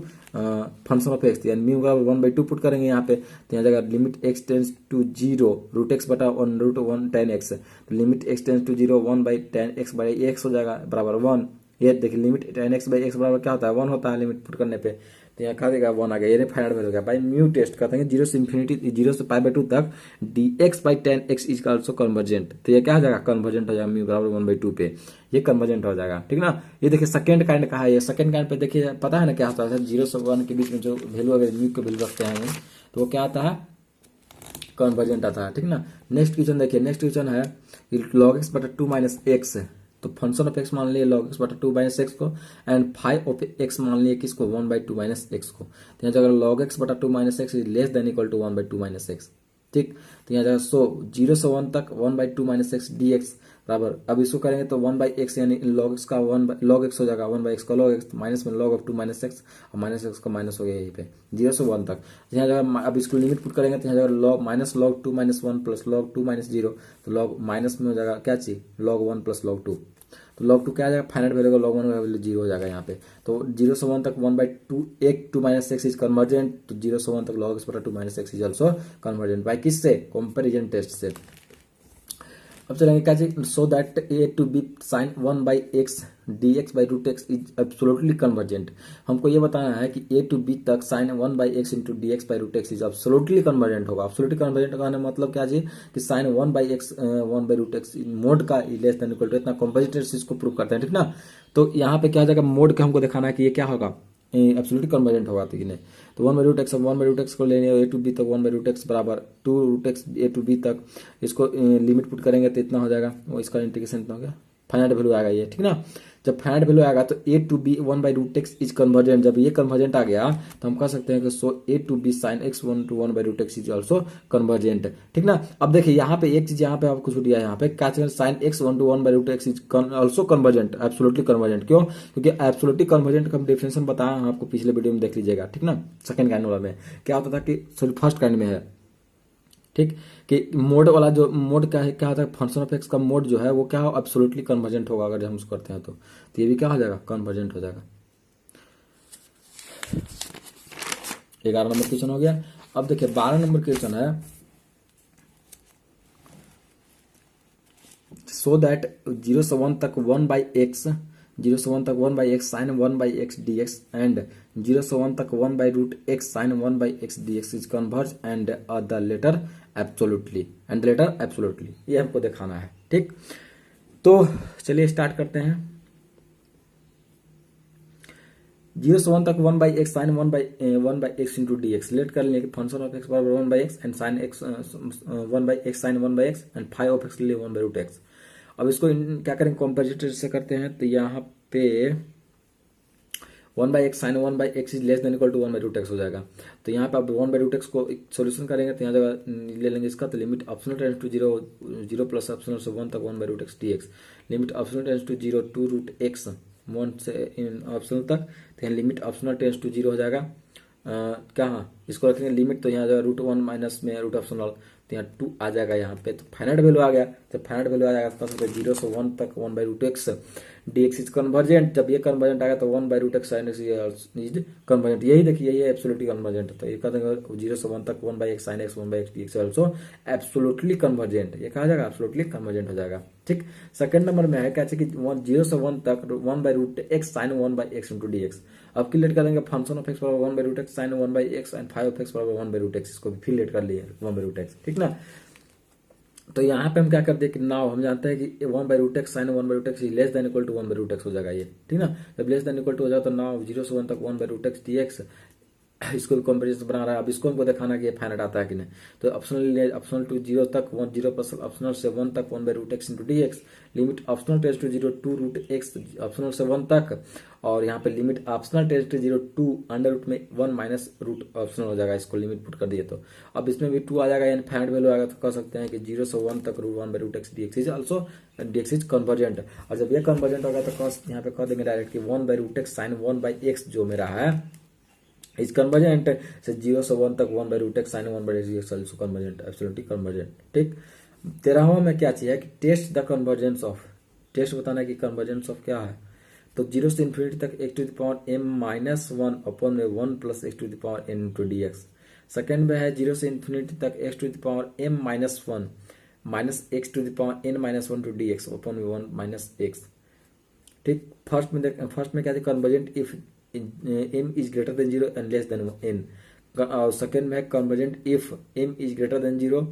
function of x यानी म्यू का 1/2 पुट करेंगे यहाँ पे, तो यहाँ जाएगा limit x tends to 0 root x बटा 1/1 10x, तो limit x tends to 0 1/10x by x हो जाएगा बराबर 1। ये देखिए लिमिट 10x बाई x बराबर क्या होता है, 1 होता है लिमिट पुट करने पे, तो यहाँ कहा देगा 1 आ गया, ये फाइनाइट वैल्यू हो गया। बाई म्यू टेस्ट करते हैं 0 से इन्फिनिटी 0 से π/2 तक dx by 10x is also convergent, तो ये क्या हो जाएगा, कन्वर्जेंट हो जाएगा म्यू बराबर 1/2 पे, ये कन्वर्जेंट हो जाएगा, ठीक ना। ये देखिए सेकंड काइंड का है, ये सेकंड काइंड पे देखिए पता है ना क्या होता है, 0 से 1 के बीच में जो वैल्यू अगर म्यू के वैल्यू रखते हैं तो वो क्या आता है, कन्वर्जेंट आता है, ठीक ना। नेक्स्ट क्वेश्चन देखिए, नेक्स्ट क्वेश्चन है log x बटा 2 माइनस एक्स, तो फंक्शन ऑफ एक्स मान लिए log x बटा 2 माइनस एक्स को, एंड फाइव ऑफ एक्स मान लिए किसको, 1/2 माइनस एक्स को। तो यहाँ जाएगा log x बटा 2 minus x is less than equal to 1/2 minus x, ठीक। तो यहाँ जाएगा सो 0 से 1 तक 1/2 माइनस एक्स डी एक्स बराबर, अब इसको करेंगे तो 1/x यानी log x का 1 log x हो जाएगा 1/x का log x माइनस में log ऑफ 2 माइनस एक्स, और माइनस एक्स का माइनस हो गया यहीं पे 0 से 1 तक। यहाँ जाएगा अब इसको लिमिट पुट करेंगे तो यहाँ जाएगा log minus log 2 minus 1 plus log 2 minus 0, तो log माइनस में हो जाएगा क्या चीज, log 1 प्लस log 2, तो log 2 क्या आ जाएगा, फाइनाइट वैल्यू का log 1 का वैल्यू 0 हो जाएगा यहाँ पे। तो 0 से 1 तक 1/2 2 माइनस एक्स इज कन्वर्जेंट, तो 0 से 1 तक log x बटा 2 minus x is also convergent by किससे, कंपेरिजन टेस्ट से। अब चलेंगे क्या चीज, so that a to b sine 1/x dx by root x is absolutely convergent. हमको ये बताना है कि a टू b तक sine 1/x into d x by root x is absolutely convergent होगा। एब्सोल्युटली कन्वर्जेंट का मतलब क्या जी, कि साइन 1/x 1/√x मोड का लेस देन इक्वल टू इतना कंपेरिजन इसको प्रूव करते हैं, ठीक ना। तो यहाँ पे क्या हो जाएगा, मोड का हमको दिखाना है कि ये क्या होगा, एब्सोल्युटली कन्वर्जेंट होगा, ठीक है। तो 1/√x को लेने a टू b तक 1/√x बराबर 2√x a टू b तक, इसको लिमिट पुट करेंगे तो इतना हो जाएगा, वो इसका इंटीग्रेशन इतना हो गया, फाइनाइट वैल्यू आएगा ये, ठीक ना। जब फाइनाइट वैल्यू आएगा तो a to b 1/√x is convergent, जब ये कन्वर्जेंट आ गया तो हम कह सकते हैं कि so a to b sine x 1 to 1/√x is also convergent, ठीक ना। अब देखिए यहाँ पे एक चीज यहाँ पे आपको छूट गया, यहाँ पे क्या चाहिए, sine x 1 to 1/√x is also convergent, absolutely convergent, क्यों, क्योंकि एब्सोल्युटली कन्वर्जेंट का डेफिनेशन बताया आपको पिछले वीडियो में, देख लीजिएगा, ठीक ना। सेकंड काइंड वाला में क्या होता था कि फर्स्ट काइंड में है, ठीक, कि मोड वाला जो मोड क्या है, क्या होता है, फंक्शन ऑफ एक्स का मोड जो है वो क्या हो, एब्सोल्युटली कन्वर्जेंट होगा अगर हम उसको करते हैं तो ये भी क्या हो जाएगा, कन्वर्जेंट हो जाएगा। 11 नंबर क्वेश्चन हो गया। अब देखिए 12 नंबर क्वेश्चन है, सो दैट 0 से 1 तक 1/x 0 से 1 तक 1/x sine 1/x dx and 0 से 1 तक 1/√x sine 1/x dx is converge and the latter absolutely, and the latter absolutely, ये हमको दिखाना है, ठीक। तो चलिए स्टार्ट करते हैं। 0 से 1 तक 1/x sine 1/x into d x, let कर लेंगे कि फंक्शन ऑफ x बराबर 1/x and sine x 1/x sine 1/x and phi of x ले लिए 1/√x। अब इसको क्या करेंगे, कंपेरिजन से करते हैं, तो यहाँ पे 1/x sine 1/x is less than equal to 1/√x हो जाएगा। तो यहाँ पे अब 1/√x को सोल्यूशन करेंगे तो यहाँ जगह ले लेंगे इसका, तो limit epsilon tends to 0 plus epsilon से 1 तक 1/√x dx, limit epsilon tends to 0 2√x 1 से ऑप्शनल तक, तो यहाँ लिमिट ऑप्शनल टेंड्स टू 0 हो जाएगा। क्या हाँ इसको रखेंगे लिमिट, तो यहाँ जाएगा √1 माइनस में रूट ऑप्शनल, तो यहाँ 2 आ जाएगा यहाँ पे, तो फाइनाइट वैल्यू आ गया। जब फाइनाइट वैल्यू आ जाएगा तो 0 से 1 तक 1/√x dx इज कन्वर्जेंट। जब ये कन्वर्जेंट आएगा तो 1/√x sin x is convergent. यही देखिए यही एब्सोल्युटली कन्वर्जेंट, तो ये कह देंगे 0 से 1 तक 1/x sin x 1/x dx also absolutely convergent. ये कहा जाएगा एब्सोल्युटली कन्वर्जेंट हो जाएगा। ठीक, सेकंड नंबर में है क्या कि 0 से 1 तक 1/√x sin 1/x into dx। अब क्लियर करेंगे फंक्शन ऑफ x बराबर 1/√x sin 1/x and phi of x बराबर 1/√x, इसको भी फिलेट कर लिए 1/√x। ठीक ना, तो यहाँ पे हम क्या कर दिए कि नाउ हम जानते हैं कि 1/√x sin 1/√x less than equal to 1/√x हो जाएगा ये। ठीक ना, जब लेस देन इक्वल टू हो जाए तो नाउ 0 से 1 तक 1/√x dx, इसको भी कंपेरिजन बना रहा है। अब इसको हमको दिखाना कि ये फाइनाइट आता है कि नहीं, तो ऑप्शनल टू 0 तक 0 प्लस ऑप्शनल से 1 तक 1/√x into dx, limit epsilon tends to 0 2 √x epsilon से 1 तक, और यहाँ पे limit epsilon tends to 0 2 under में 1 माइनस रूट ऑप्शनल हो जाएगा। इसको लिमिट पुट कर दिए तो अब इसमें भी 2 आ जाएगा, यानी फाइनाइट वैल्यू आएगा। तो कह सकते हैं कि 0 से 1 तक √1/√x dx is also dx is convergent. और जब ये कन्वर्जेंट होगा तो यहाँ पे कह देंगे डायरेक्ट कि 1/√x sin 1/x जो मेरा है इज कन्वर्जेंट, से 0 से 1 तक 1/√x sin 1/x dx also convergent, absolutely convergent. ठीक, 13वां में क्या चाहिए कि test the convergence of, test बताना है कि कन्वर्जेंस ऑफ क्या है। तो 0 से इन्फिनिटी तक x⁻m-1 अपॉन में 1 plus x⁻n into dx। Second में है 0 से इन्फिनिटी तक x⁻m-1 minus x⁻n-1 to dx upon में 1 माइनस x। ठीक, फर्स्ट में क्या थी convergent if m is greater than 0 and less than n। और सेकेंड में है convergent if m is greater than 0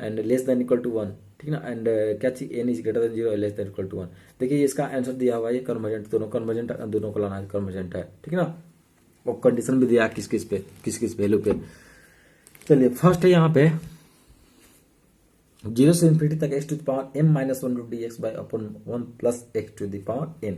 and less than equal to 1। ठीक ना, एंड क्या चाहिए n is greater than 0 less than equal to 1। देखिए इसका आंसर दिया हुआ है, ये कन्वर्जेंट, दोनों कन्वर्जेंट, दोनों को लाना कन्वर्जेंट है। ठीक है ना, और कंडीशन भी दिया किस किस वैल्यू पे। चलिए फर्स्ट है यहाँ पे 0 से इन्फिनिटी तक x⁻m-1 to dx by upon 1 plus x⁻n।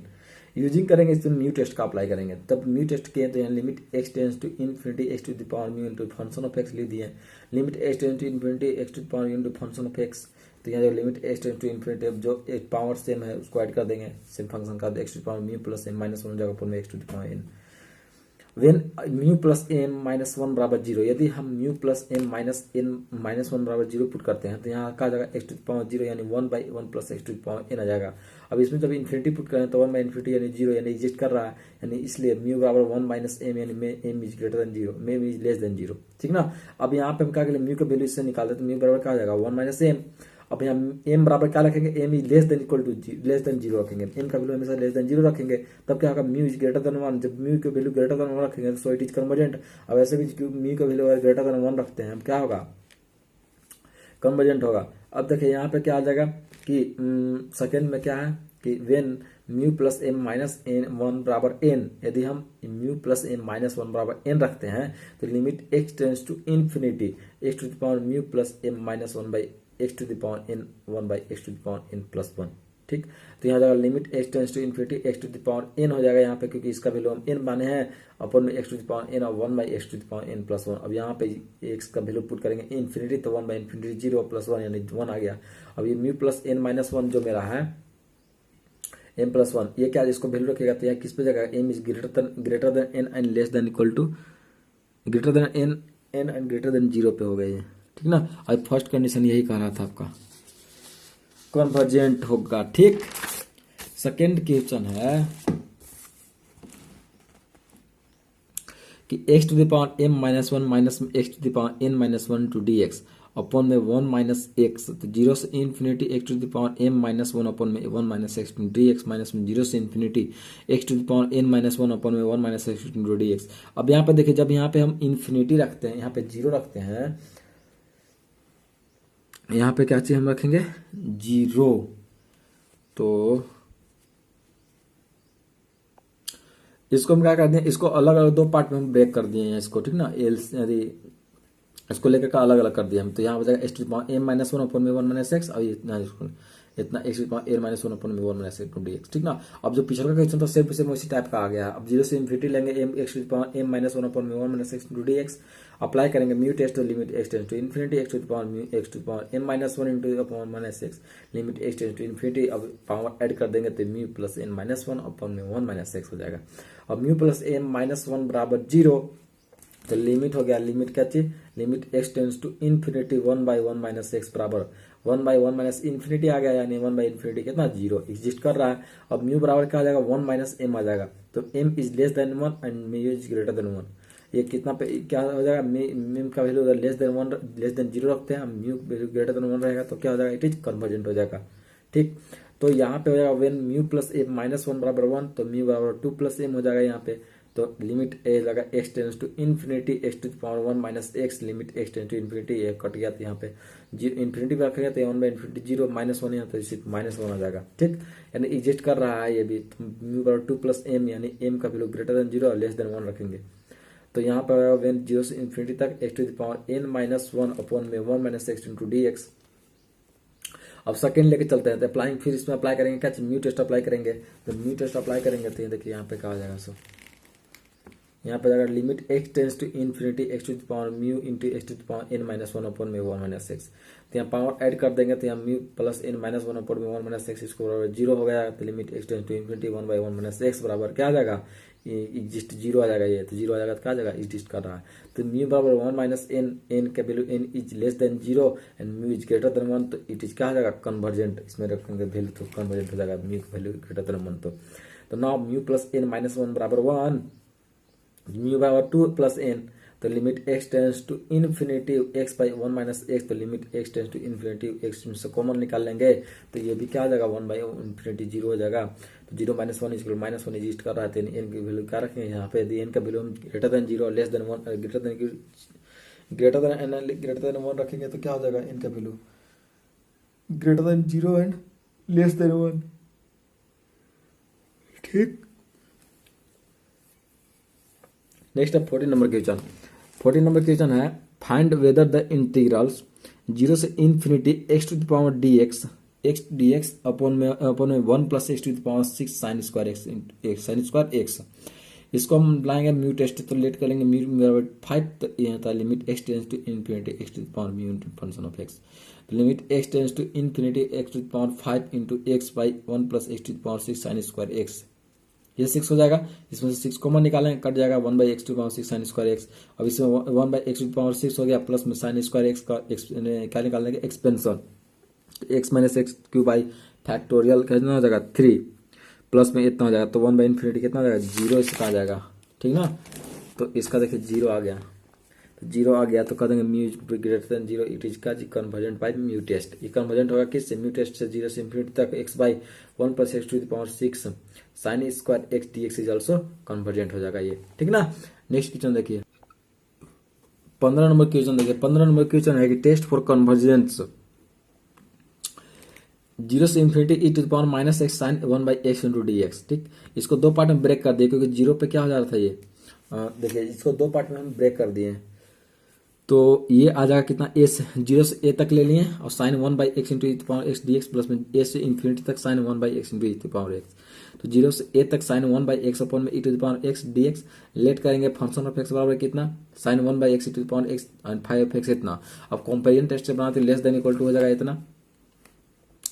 Using करेंगे इसमें म्यू टेस्ट का अप्लाई करेंगे। तब म्यू टेस्ट किए तो यहाँ limit x tends to infinity x⁻μ into function of x लिख दिए। Limit x tends to infinity x⁻μ into function of x, तो यहाँ जो limit x tends to infinity जो एक पावर सेम है उसको ऐड कर देंगे सेम फंक्शन का, x⁻μ प्लस m-1 हो जाएगा अपॉन में x⁻n। When mu plus m-1 बराबर 0, यदि हम म्यू प्लस m-1 बराबर 0 पुट करते हैं तो यहाँ का जाएगा x⁻0 यानी 1/1 प्लस x⁻n आ जाएगा। अब इसमें जब इन्फिनिटी पुट करें तो 1/∞ यानी 0 यानी एग्जिस्ट कर रहा है, यानी इसलिए म्यू बराबर 1 माइनस m यानी m is greater than 0, m is less than 0। ठीक ना, अब यहाँ पे हम क्या करेंगे म्यू का वैल्यू इससे निकालते तो म्यू बराबर क्या आ जाएगा 1 माइनस m। अब यहाँ m बराबर क्या रखेंगे, m is less than equal to less than 0 रखेंगे, m का वैल्यू हमेशा लेस देन 0 रखेंगे, तब क्या होगा म्यू इज ग्रेटर देन 1। जब म्यू की वैल्यू ग्रेटर देन 1 रखेंगे तो इट इज कन्वर्जेंट। अब ऐसे भी म्यू का वैल्यू अगर ग्रेटर देन 1 रखते हैं क्या होगा, कन्वर्जेंट होगा। अब देखिए यहाँ पे क्या आ जाएगा कि सेकेंड में क्या है कि वेन म्यू प्लस m-1 बराबर n, यदि हम म्यू प्लस m-1 बराबर n रखते हैं तो limit x tends to infinity x⁻μ plus m-1 by x⁻n 1 by x⁻n plus 1। ठीक, तो यहाँ जाएगा limit x tends to infinity x⁻n हो जाएगा यहाँ पे, क्योंकि इसका वैल्यू हम n माने हैं अपन में x⁻n और 1 बाई x⁻n प्लस 1। अब यहाँ पे x का वैल्यू पुट करेंगे इन्फिनिटी तो 1/∞ 0 प्लस 1 यानी 1 आ गया। अब ये म्यू प्लस n-1 जो मेरा है m प्लस 1, ये क्या इसको वैल्यू रखेगा तो यहाँ किस पे जाएगा m is greater than n and less than equal to greater than n and greater than 0 पे हो गए। ठीक ना, अब फर्स्ट कंडीशन यही कह रहा था आपका कन्वर्जेंट होगा। ठीक, सेकेंड क्वेश्चन है कि x⁻m-1 minus x⁻n-1 to dx upon में 1 माइनस x, तो 0 से इन्फिनिटी x⁻m-1 अपॉन में 1 minus x to dx minus में 0 से इन्फिनिटी x⁻n-1 अपॉन में 1 माइनस x टू dx। अब यहाँ पे देखिए जब यहाँ पे हम इन्फिनिटी रखते हैं, यहाँ पे 0 रखते हैं, यहाँ पे क्या चीज हम रखेंगे 0, तो इसको हम क्या कर दिए, इसको अलग अलग दो पार्ट में हम ब्रेक कर दिए हैं इसको। ठीक ना, यदि इसको लेकर का अलग अलग कर दिया हम तो यहाँ हो जाएगा x⁻m-1 अपॉन में 1 माइनस x और इतना x⁻n-1 अपॉन में 1 माइनस x टू dx। ठीक ना, अब जो पिछले का क्वेश्चन था सेम सेम उसी टाइप का आ गया। अब 0 से इन्फिनिटी लेंगे x⁻m-1 अपॉन में 1 minus x to dx, apply करेंगे म्यू टेस्ट तो limit x tends to infinity x⁻n-1 into upon minus x limit x tends to infinity. अब पावर ऐड कर देंगे तो म्यू प्लस n-1 अपॉन में 1 माइनस x हो जाएगा। अब म्यू प्लस m-1 बराबर 0, तो लिमिट हो गया, लिमिट क्या चीज, limit x tends to infinity 1/1 minus x बराबर 1/1 माइनस इन्फिनिटी आ गया, यानी 1/इन्फिनिटी कितना 0 एग्जिस्ट कर रहा है। अब म्यू बराबर क्या आ जाएगा 1 माइनस एम आ जाएगा, तो m is less than 1 and mu is greater than 1। ये कितना पे क्या हो जाएगा, म्यू का value less than 1 less than 0 रखते हैं, म्यू वैल्यू ग्रेटर देन 1 रहेगा तो क्या हो जाएगा, इट इज कन्वर्जेंट हो जाएगा। ठीक, तो यहाँ पे हो जाएगा when mu plus m minus 1 बराबर 1, तो म्यू बराबर 2 प्लस एम हो जाएगा यहाँ पे। तो लिमिट ए लगा x tends to infinity x to the power 1 minus x, limit x tends to infinity, ये कट गया तो यहाँ पे इन्फिनिटी पे रखेंगे तो 1/इन्फिनिटी 0 -1 यहाँ तो सिर्फ -1 आ जाएगा। ठीक, यानी एग्जिस्ट कर रहा है ये भी, म्यू बराबर 2 प्लस एम, यानी एम का वैल्यू ग्रेटर देन 0 और लेस देन 1 रखेंगे। तो यहाँ पर वेन 0 से इन्फिनिटी तक x to the power n -1 upon में 1 minus x into d x. अब सेकंड लेके चलते हैं, तो अप्लाइंग फिर इसमें अप्लाई करेंगे क्या, म्यू टेस्ट अप्लाई करेंगे। तो म्यू टेस्ट अप्लाई करेंगे तो ये देखिए यहाँ पे क्या हो जाएगा, सो यहाँ पे जाएगा limit x tends to infinity x to the power mu into x to the power n -1 upon में 1 माइनस एक्स। तो यहाँ पावर ऐड कर देंगे तो यहाँ म्यू प्लस n -1 अपॉन में 1 माइनस एक्स, इसको बराबर 0 हो गया। तो limit x tends to infinity 1/1 minus x बराबर क्या आ जाएगा, एग्जिस्ट 0 आ जाएगा, ये तो 0 आ जाएगा तो क्या आ जाएगा, एग्जिस्ट कर रहा है। तो म्यू बराबर 1 माइनस एन, एन का value n is less than 0 and mu is greater than 1, तो इट इज क्या आ जाएगा, कन्वर्जेंट। इसमें रखेंगे वैल्यू तो कन्वर्जेंट हो जाएगा, म्यू का वैल्यू ग्रेटर देन 1। तो नाउ म्यू प्लस n -1 बराबर 1, म्यू बराबर 2 प्लस एन, तो limit x tends to infinity x by 1 minus x, तो limit x tends to infinity x से कॉमन निकाल लेंगे तो ये भी क्या आ जाएगा 1/इन्फिनिटी 0 हो जाएगा। तो 0 -1 -1 एग्जिस्ट कर रहा है, तो एन की वैल्यू क्या रखेंगे यहाँ पे, एन का वैल्यू हम greater than 0 less than 1 greater than 1 रखेंगे तो क्या हो जाएगा, एन का value greater than 0 and less than 1। ठीक, नेक्स्ट है 14 नंबर क्वेश्चन। 14 नंबर क्वेश्चन है फाइंड वेदर द इंटीग्रल्स 0 से infinity x to the power d x upon में 1 plus x to the power 6 sine square x. इसको हम लाएंगे म्यू टेस्ट, तो लेट करेंगे म्यू बराबर 5, तो यहाँ था limit x tends to infinity x to the power mu into function of x. तो limit x tends to infinity x to the power 5 into x by 1 plus x to the power 6 sine square x, ये 6 हो जाएगा। इसमें से 6 कॉमन निकालेंगे, कट जाएगा 1/x to power 6 sine square x. अब इसमें 1/x टू पावर 6 हो गया, प्लस में साइन स्क्वायर एक्स का क्या निकाल लेंगे, expansion, x minus x Q by factorial कितना हो जाएगा 3, प्लस में इतना हो जाएगा, तो 1/इन्फिनिटी कितना हो जाएगा 0 इसका आ जाएगा। ठीक ना, तो इसका देखिए 0 आ गया, तो 0 आ गया तो कह देंगे mu greater than 0, it is का कन्वर्जेंट बाई म्यू टेस्ट। ये कन्वर्जेंट होगा किससे, म्यू टेस्ट से 0 से इन्फिनिटी तक x by 1 plus x to the power 6 sine square x d x is also convergent हो जाएगा ये। ठीक ना, नेक्स्ट क्वेश्चन देखिए 15 नंबर क्वेश्चन देखिए। 15 नंबर क्वेश्चन है कि टेस्ट फॉर कन्वर्जेंस 0 से infinity e to the power minus x sine 1/x into d x. ठीक, इसको दो पार्ट में ब्रेक कर दिए क्योंकि 0 पे क्या हो जा रहा था ये, देखिए इसको दो पार्ट में हम ब्रेक कर दिए, तो ये आ जाएगा कितना, ए से 0 से ए तक ले लिए और sine 1/x into e to power x d x, plus में ए से इन्फिनिटी तक sine 1/x into e to power x. तो 0 से ए तक साइन 1/x अपॉन में e to the power x d x, let करेंगे फंक्शन ऑफ एक्स बराबर कितना, sine 1/x e to the power x and 5x इतना। अब कंपेरिजन टेस्ट से बनाते लेस देन इक्वल टू हो जाएगा इतना।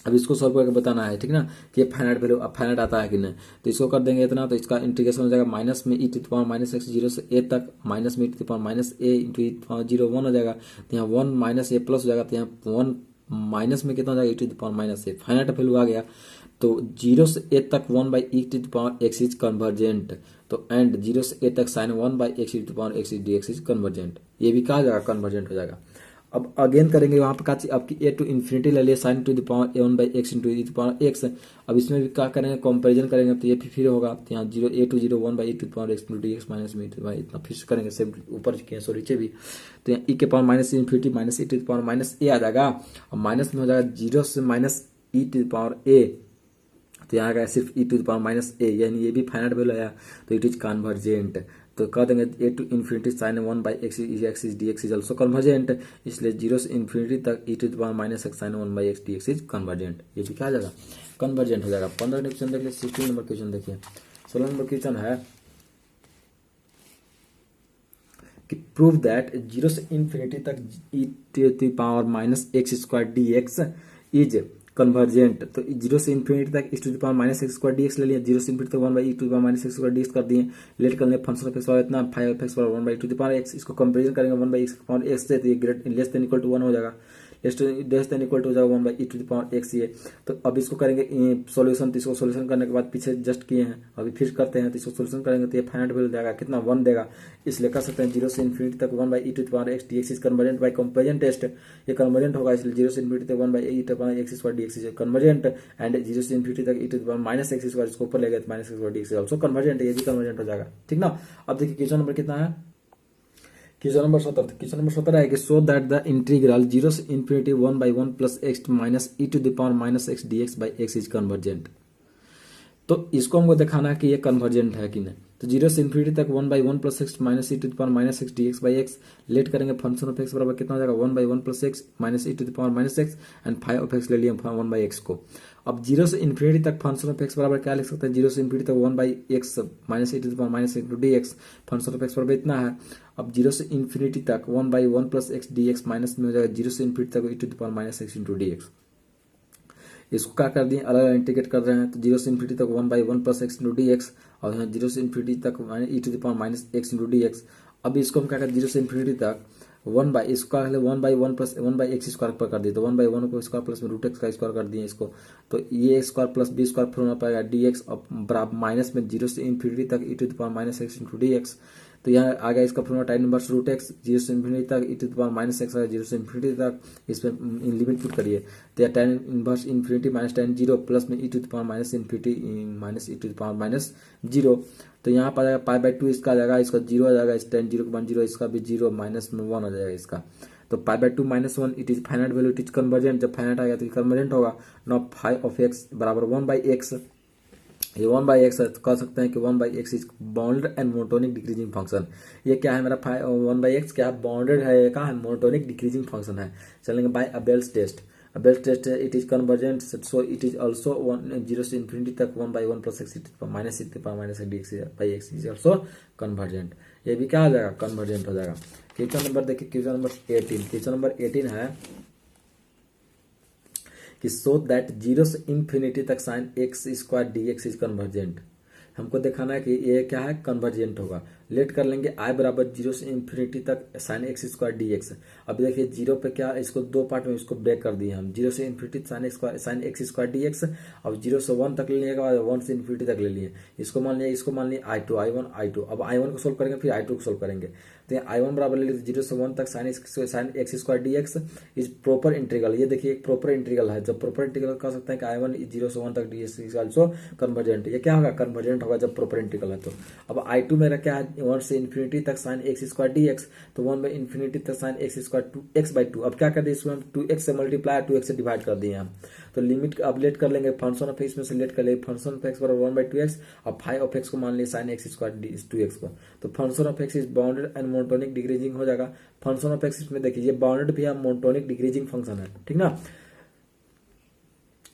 अब इसको सॉल्व करके बताना है, ठीक ना, कि फाइनाइट वैल्यू अब फाइनाइट आता है कि नहीं। तो इसको कर देंगे इतना, तो इसका इंटीग्रेशन हो जाएगा माइनस में e to the power minus x 0 से ए तक, माइनस में e to the power minus a into e to the power 0 1 हो जाएगा। तो यहाँ 1 माइनस ए प्लस हो जाएगा, तो यहाँ 1 माइनस में कितना हो जाएगा, e to the power minus a, finite value आ गया। तो 0 से ए तक 1/e to the power x is convergent, तो एंड 0 से ए तक sine 1/x to the power x d x is convergent, ये भी कहा जाएगा कन्वर्जेंट हो जाएगा। अब अगेन करेंगे वहां पर क्या, आपकी ए टू इन्फिनिटी ले लिए sine to the power 1/x into e to power x. अब इसमें भी क्या करेंगे, कंपैरिजन करेंगे, तो ये फिर होगा, तो यहाँ 0 a to 0 1/e to power x into d x minus में इतना फिर से करेंगे, सेम ऊपर किए सो नीचे भी। तो यहाँ ई के power minus infinity minus e to the power minus a आ जाएगा, और माइनस में हो जाएगा 0 से minus e to the power a, तो यहाँ का सिर्फ e to the power minus a, यानी ये भी फाइनाइट वैल्यू आया, तो इट इज कन्वर्जेंट। तो कह देंगे a to infinity sine 1/x x d x is also convergent, इसलिए 0 से इन्फिनिटी तक e to the power minus x sine 1/x d x is convergent, ये भी क्या आ जाएगा, कन्वर्जेंट हो जाएगा। 15 क्वेश्चन देखिए। 16 नंबर क्वेश्चन देखिए। 16 नंबर क्वेश्चन है कि प्रूव दैट 0 से इन्फिनिटी तक e to the power minus x square d x is convergent. तो 0 से इन्फिनिटी तक इस to the power minus x square d x ले लिया, 0 से इन्फिनिटी तक 1 by e to the power minus x square d x कर दिए। लेट कर लें फंक्शन ऑफ एक्स वाला इतना 5 एक्स बराबर 1 by to the power x, इसको कंपेरिजन करेंगे 1 बाई एक्स पावर एक्स से, तो ये great less than equal to 1 हो जाएगा, लेस देन इक्वल टू हो जाएगा 1 by e to the power x ये। तो अब इसको करेंगे सॉल्यूशन, तो इसको सॉल्यूशन करने के बाद पीछे जस्ट किए हैं, अभी फिर करते हैं, तो इसको सॉल्यूशन करेंगे तो ये फाइनाइट वैल्यू देगा कितना 1 देगा, इसलिए कर सकते हैं 0 से इन्फिनिटी तक 1 by e to the power x d x is convergent by comparison test. ये कन्वर्जेंट होगा, इसलिए 0 से इन्फिनिटी तक 1 by e to the power x square d x is convergent and 0 से इन्फिनिटी तक e to the power minus x square, इसको ऊपर ले गए minus x square d x also convergent, ये भी कन्वर्जेंट हो जाएगा। ठीक ना। अब देखिए क्वेश्चन नंबर कितना है, क्वेश्चन नंबर 17। क्वेश्चन नंबर 17 है कि सो दैट द इंटीग्रल 0 से infinity 1 by 1 plus x minus e to the power minus x dx by x is convergent. तो इसको हमको दिखाना है कि ये कन्वर्जेंट है कि नहीं। तो 0 से इन्फिनिटी तक 1 by 1 plus x minus e to the power minus x dx by x, let करेंगे फंक्शन ऑफ एक्स बराबर कितना हो जाएगा 1 by 1 plus x minus e to the power minus x and 5 of x ले लिया 1 बाई एक्स को। अब 0 से इन्फिनिटी तक फंक्शन ऑफ एक्स बराबर क्या लिख सकते हैं, 0 से इन्फिनिटी तक 1 by x minus e to the power minus x d x, function of x बराबर इतना है। अब 0 से इन्फिनिटी तक 1 by 1 plus x d x minus में हो जाएगा 0 से इन्फिनिटी तक e to the power minus x into d x. इसको क्या कर दिए, अलग अलग इंटीग्रेट कर रहे हैं, तो 0 से इन्फिनिटी तक 1 by 1 plus x into d x और यहाँ 0 से इन्फिनिटी तक e to the power minus x into d x. अब इसको हम क्या करें 0 से इन्फिनिटी तक 1 बाई इसको 1 by 1 plus 1 by x square पर कर दिए, तो 1 बाई 1 को स्क्वायर प्लस में रूट एक्स का स्क्वायर कर दिए इसको, तो ये स्क्वायर प्लस बी स्क्वायर फिर होना पाएगा डी एक्स और बराबर माइनस में 0 से इन्फिनिटी तक e to the power minus x into d x. तो यहाँ आ गया इसका formula tan inverse root x 0 से इन्फिनिटी तक e to the power minus x 0 से इन्फिनिटी तक, इसमें लिमिट पुट करिए तो यह tan inverse infinity minus tan 0 plus में e to the power minus infinity minus e to the power minus 0। तो यहाँ पर आ जाएगा पाई बाई 2 इसका आ जाएगा, इसका 0 आ जाएगा, इस tan 0 के 1 0 इसका भी 0 माइनस में 1 आ जाएगा इसका। तो पाई by 2 minus 1 it is finite value it is convergent, जब फाइनाइट आ गया तो कन्वर्जेंट होगा। नॉ 5 ऑफ एक्स बराबर 1 बाई एक्स, ये 1 बाई एक्स कह सकते हैं कि 1 by x is bounded and monotonic decreasing function. ये क्या है मेरा 1 बाई एक्स क्या बाउंडेड है, ये क्या है मोनोटोनिक डिक्रीजिंग फंक्शन है। चलेंगे by Abel's test, Abel's test it is convergent, so it is also 0 से इन्फिनिटी तक 1 by 1 plus x minus minus x by x is also convergent. ये भी क्या आ जाएगा कन्वर्जेंट हो जाएगा। क्वेश्चन नंबर देखिए, क्वेश्चन नंबर 18, क्वेश्चन नंबर 18 है कि सो दैट 0 से इन्फिनिटी तक sine x square d x is convergent. हमको दिखाना है कि ये क्या है कन्वर्जेंट होगा। लेट कर लेंगे आई बराबर 0 से इन्फिनिटी तक sine x square d x. अब देखिए 0 पे क्या इसको दो पार्ट में इसको ब्रेक कर दिए हम, 0 से infinity sine x square d x, अब 0 से 1 तक ले लिए, 1 से इन्फिनिटी तक ले लिए, इसको मान लिया, इसको मान लिया I2 I1 अब I1 को सोल्व करेंगे फिर I2 को सोल्व करेंगे। तो I1 बराबर ले लीजिए 0 से 1 तक sine x square d x is proper integral. ये देखिए एक प्रॉपर इंटीग्रल है, जब प्रॉपर इंटीग्रल कह सकते हैं कि I1 0 से 1 तक D x is also convergent. ये क्या होगा कन्वर्जेंट होगा जब प्रॉपर इंटीग्रल है। तो अब I2 मेरा क्या है 1 से इन्फिनिटी तक sine x square d x, तो 1 बाई इन्फिनिटी तक sine x square 2x by 2। अब क्या कर दिए इसमें हम 2x से मल्टीप्लाई 2x से डिवाइड कर दिए हम। तो लिमिट अब लेट कर लेंगे फंक्शन ऑफ एक्स में से लेट कर लेंगे फंक्शन ऑफ एक्स बराबर 1 बाई 2x और 5 ऑफ एक्स को मान लिया साइन एक्स स्क्वायर 2x को। तो function of x is bounded and monotonic decreasing हो जाएगा। फंक्शन ऑफ एक्स इसमें देखिए ये बाउंडेड भी है, मोनोटोनिक डिक्रीजिंग फंक्शन है, ठीक ना।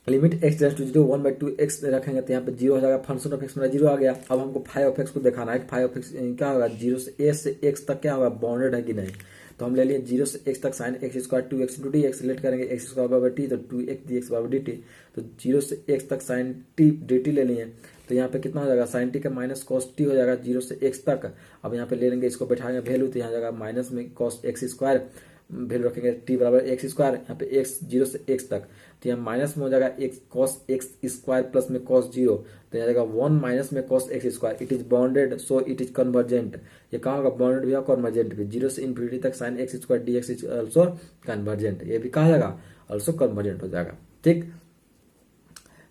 Limit x tends to 0 1 by 2x रखेंगे तो यहाँ पे 0 हो जाएगा, फंक्शन ऑफ एक्स मेरा 0 आ गया। अब हमको 5 ऑफ एक्स को दिखाना है, 5 ऑफ एक्स क्या होगा 0 से a से x तक क्या होगा बाउंडेड है कि नहीं। तो हम ले लिए 0 से x तक sine x square 2x into d x, let करेंगे एक्स स्क्वायर बराबर टी, तो 2x डी एक्स बराबर डी टी। तो 0 से x तक साइन टी डी टी ले लिए, तो यहाँ पे कितना हो जाएगा साइन टी का माइनस कॉस टी हो जाएगा 0 से x तक। अब यहाँ पे ले लेंगे इसको बैठाएंगे वैल्यू, तो यहाँ जाएगा माइनस में कॉस एक्स स्क्वायर, वैल्यू रखेंगे टी बराबर एक्स स्क्वायर, यहाँ पे एक्स 0 से x तक, तो यहाँ माइनस में हो जाएगा x cos x square plus में कॉस 0, तो यहाँ जाएगा 1 माइनस में cos x square. It is bounded so it is convergent. ये कहाँ होगा बाउंडेड भी होगा कन्वर्जेंट भी। 0 से इन्फिनिटी तक sine x square d x is also convergent, ये भी कहा जाएगा ऑल्सो कन्वर्जेंट हो जाएगा। ठीक,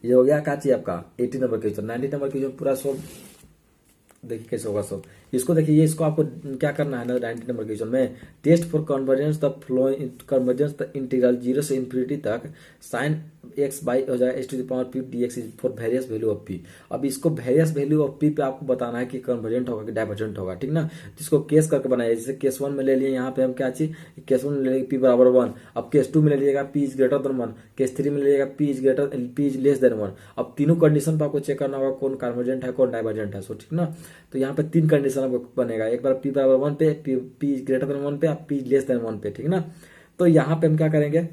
ये हो गया क्या चाहिए आपका 80 नंबर क्वेश्चन। 90 नंबर क्वेश्चन पूरा सोल्व देखिए कैसे होगा सब। इसको देखिए, ये इसको आपको क्या करना है ना 90 नंबर क्वेश्चन में, test for convergence the following convergence the integral 0 से इन्फिनिटी तक साइन एक्स बाई हो जाएगा h to the power p d x for various value of p. अब इसको वेरियस वैल्यू ऑफ पी पे आपको बताना है कि कन्वर्जेंट होगा कि डाइवर्जेंट होगा, ठीक ना। जिसको केस करके बनाया, जैसे केस 1 में ले लिए यहाँ पे हम क्या चाहिए केस 1 में ले लेंगे पी बराबर 1, अब केस 2 में ले लीजिएगा P is greater than 1, case 3 में ले लीजिएगा पी इज लेस देन 1। अब तीनों कंडीशन पे आपको चेक करना होगा कौन कन्वर्जेंट है कौन डाइवर्जेंट है, सो ठीक ना। तो यहाँ पे 3 कंडीशन आपको बनेगा, एक बार पी बराबर 1 पे, पी इज ग्रेटर देन 1 पे, पी इज लेस देन 1 पे, ठीक ना। तो यहाँ पे हम क्या करेंगे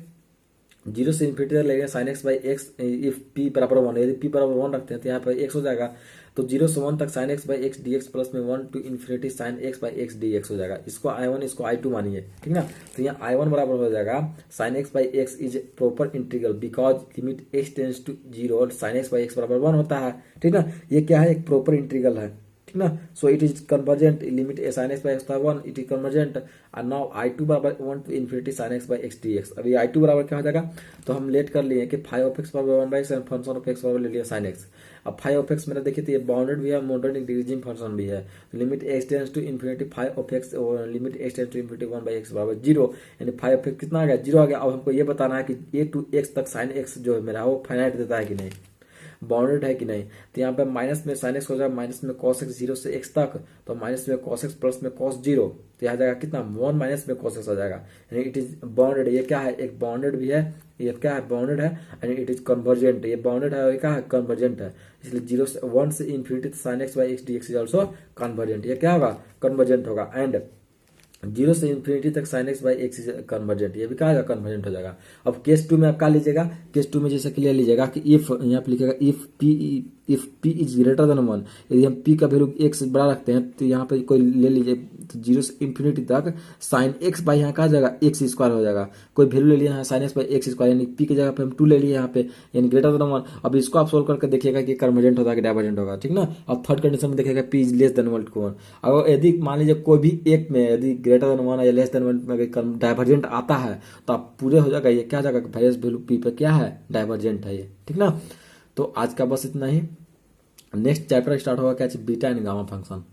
जीरो से इन्फिनिटी तक लेंगे sign x by x if P बराबर 1, यदि पी बराबर 1 रखते हैं तो यहाँ पर एक्स हो जाएगा, तो 0 से 1 तक sine x by x d x plus में 1 to infinity sine x by x d x हो जाएगा। इसको I1 इसको I2 मानिए, ठीक ना। तो यहाँ I1 बराबर हो जाएगा sine x by x is proper integral because limit x tends to zero और साइन एक्स बाई एक्स बराबर 1 होता है, ठीक ना। ये क्या है, एक प्रॉपर इंटीग्रल है, ठीक ना। So it is convergent, limit sine x by x था 1, इट इज कन्वर्जेंट। और नाउ I2 बराबर 1 to infinity sine x by x d x. अभी I2 बराबर क्या हो जाएगा, तो हम लेट कर लिए कि फाइव ऑफ एक्स बराबर 1 by x and function of x बराबर ले लिया साइन एक्स। अब फाइव ऑफ एक्स मेरा देखिए तो ये बाउंडेड भी है, मोनोटोनिक डिक्रीजिंग फंक्शन भी है। Limit x tends to infinity five of x और limit x tends to infinity 1 by x बराबर 0, यानी फाइव ऑफ एक्स कितना आ गया, 0 आ गया। अब हमको ये बताना है कि ए टू एक्स तक साइन एक्स जो है मेरा वो फाइनाइट देता है कि नहीं, बाउंडेड है कि नहीं। तो यहाँ पे माइनस में साइन एक्स हो जाएगा, माइनस में कॉस एक्स 0 से एक्स तक, तो माइनस में कॉस एक्स प्लस में कॉस 0, तो यहाँ जाएगा कितना 1 माइनस में कॉस एक्स आ जाएगा, यानी इट इज बाउंडेड। ये क्या है, एक बाउंडेड भी है, ये क्या है, बाउंडेड है, यानी इट इज कन्वर्जेंट। ये बाउंडेड है, ये क्या है, कन्वर्जेंट है। इसलिए 0 से 1 से infinity sine x by x d x is also convergent. ये क्या होगा, कन्वर्जेंट होगा। एंड 0 से इन्फिनिटी तक sine x by x convergent, ये भी कहा कन्वर्जेंट हो जाएगा। अब केस 2 में आप क्या लीजिएगा, केस 2 में जैसे क्लियर लीजिएगा कि इफ, यहाँ पे लिखेगा if P is greater than 1, यदि हम पी का वैल्यू एक से बड़ा रखते हैं तो यहाँ पे कोई ले लीजिए, तो 0 से इन्फिनिटी तक साइन एक्स बाई यहाँ कहा जाएगा एक्स स्क्वायर हो जाएगा। कोई वैल्यू ले लिया यहाँ sign x by x square, यानी पी की जगह पे हम 2 ले लिए यहाँ पे, यानी ग्रेटर देन 1। अब इसको आप सोल्व करके देखिएगा कि कन्वर्जेंट होगा कि डाइवर्जेंट होगा, ठीक ना। अब थर्ड कंडीशन में देखिएगा पी इज लेस देन 1। अगर यदि मान लीजिए कोई भी एक में यदि ग्रेटर देन 1 या लेस देन 1 में डाइवर्जेंट आता है तो आप पूरे हो जाएगा, ये क्या जाएगा, वेरियस वैल्यू पी पे क्या है, डाइवर्जेंट है ये, ठीक ना। तो आज का बस इतना ही। नेक्स्ट चैप्टर स्टार्ट होगा क्या, बीटा एंड गामा फंक्शन।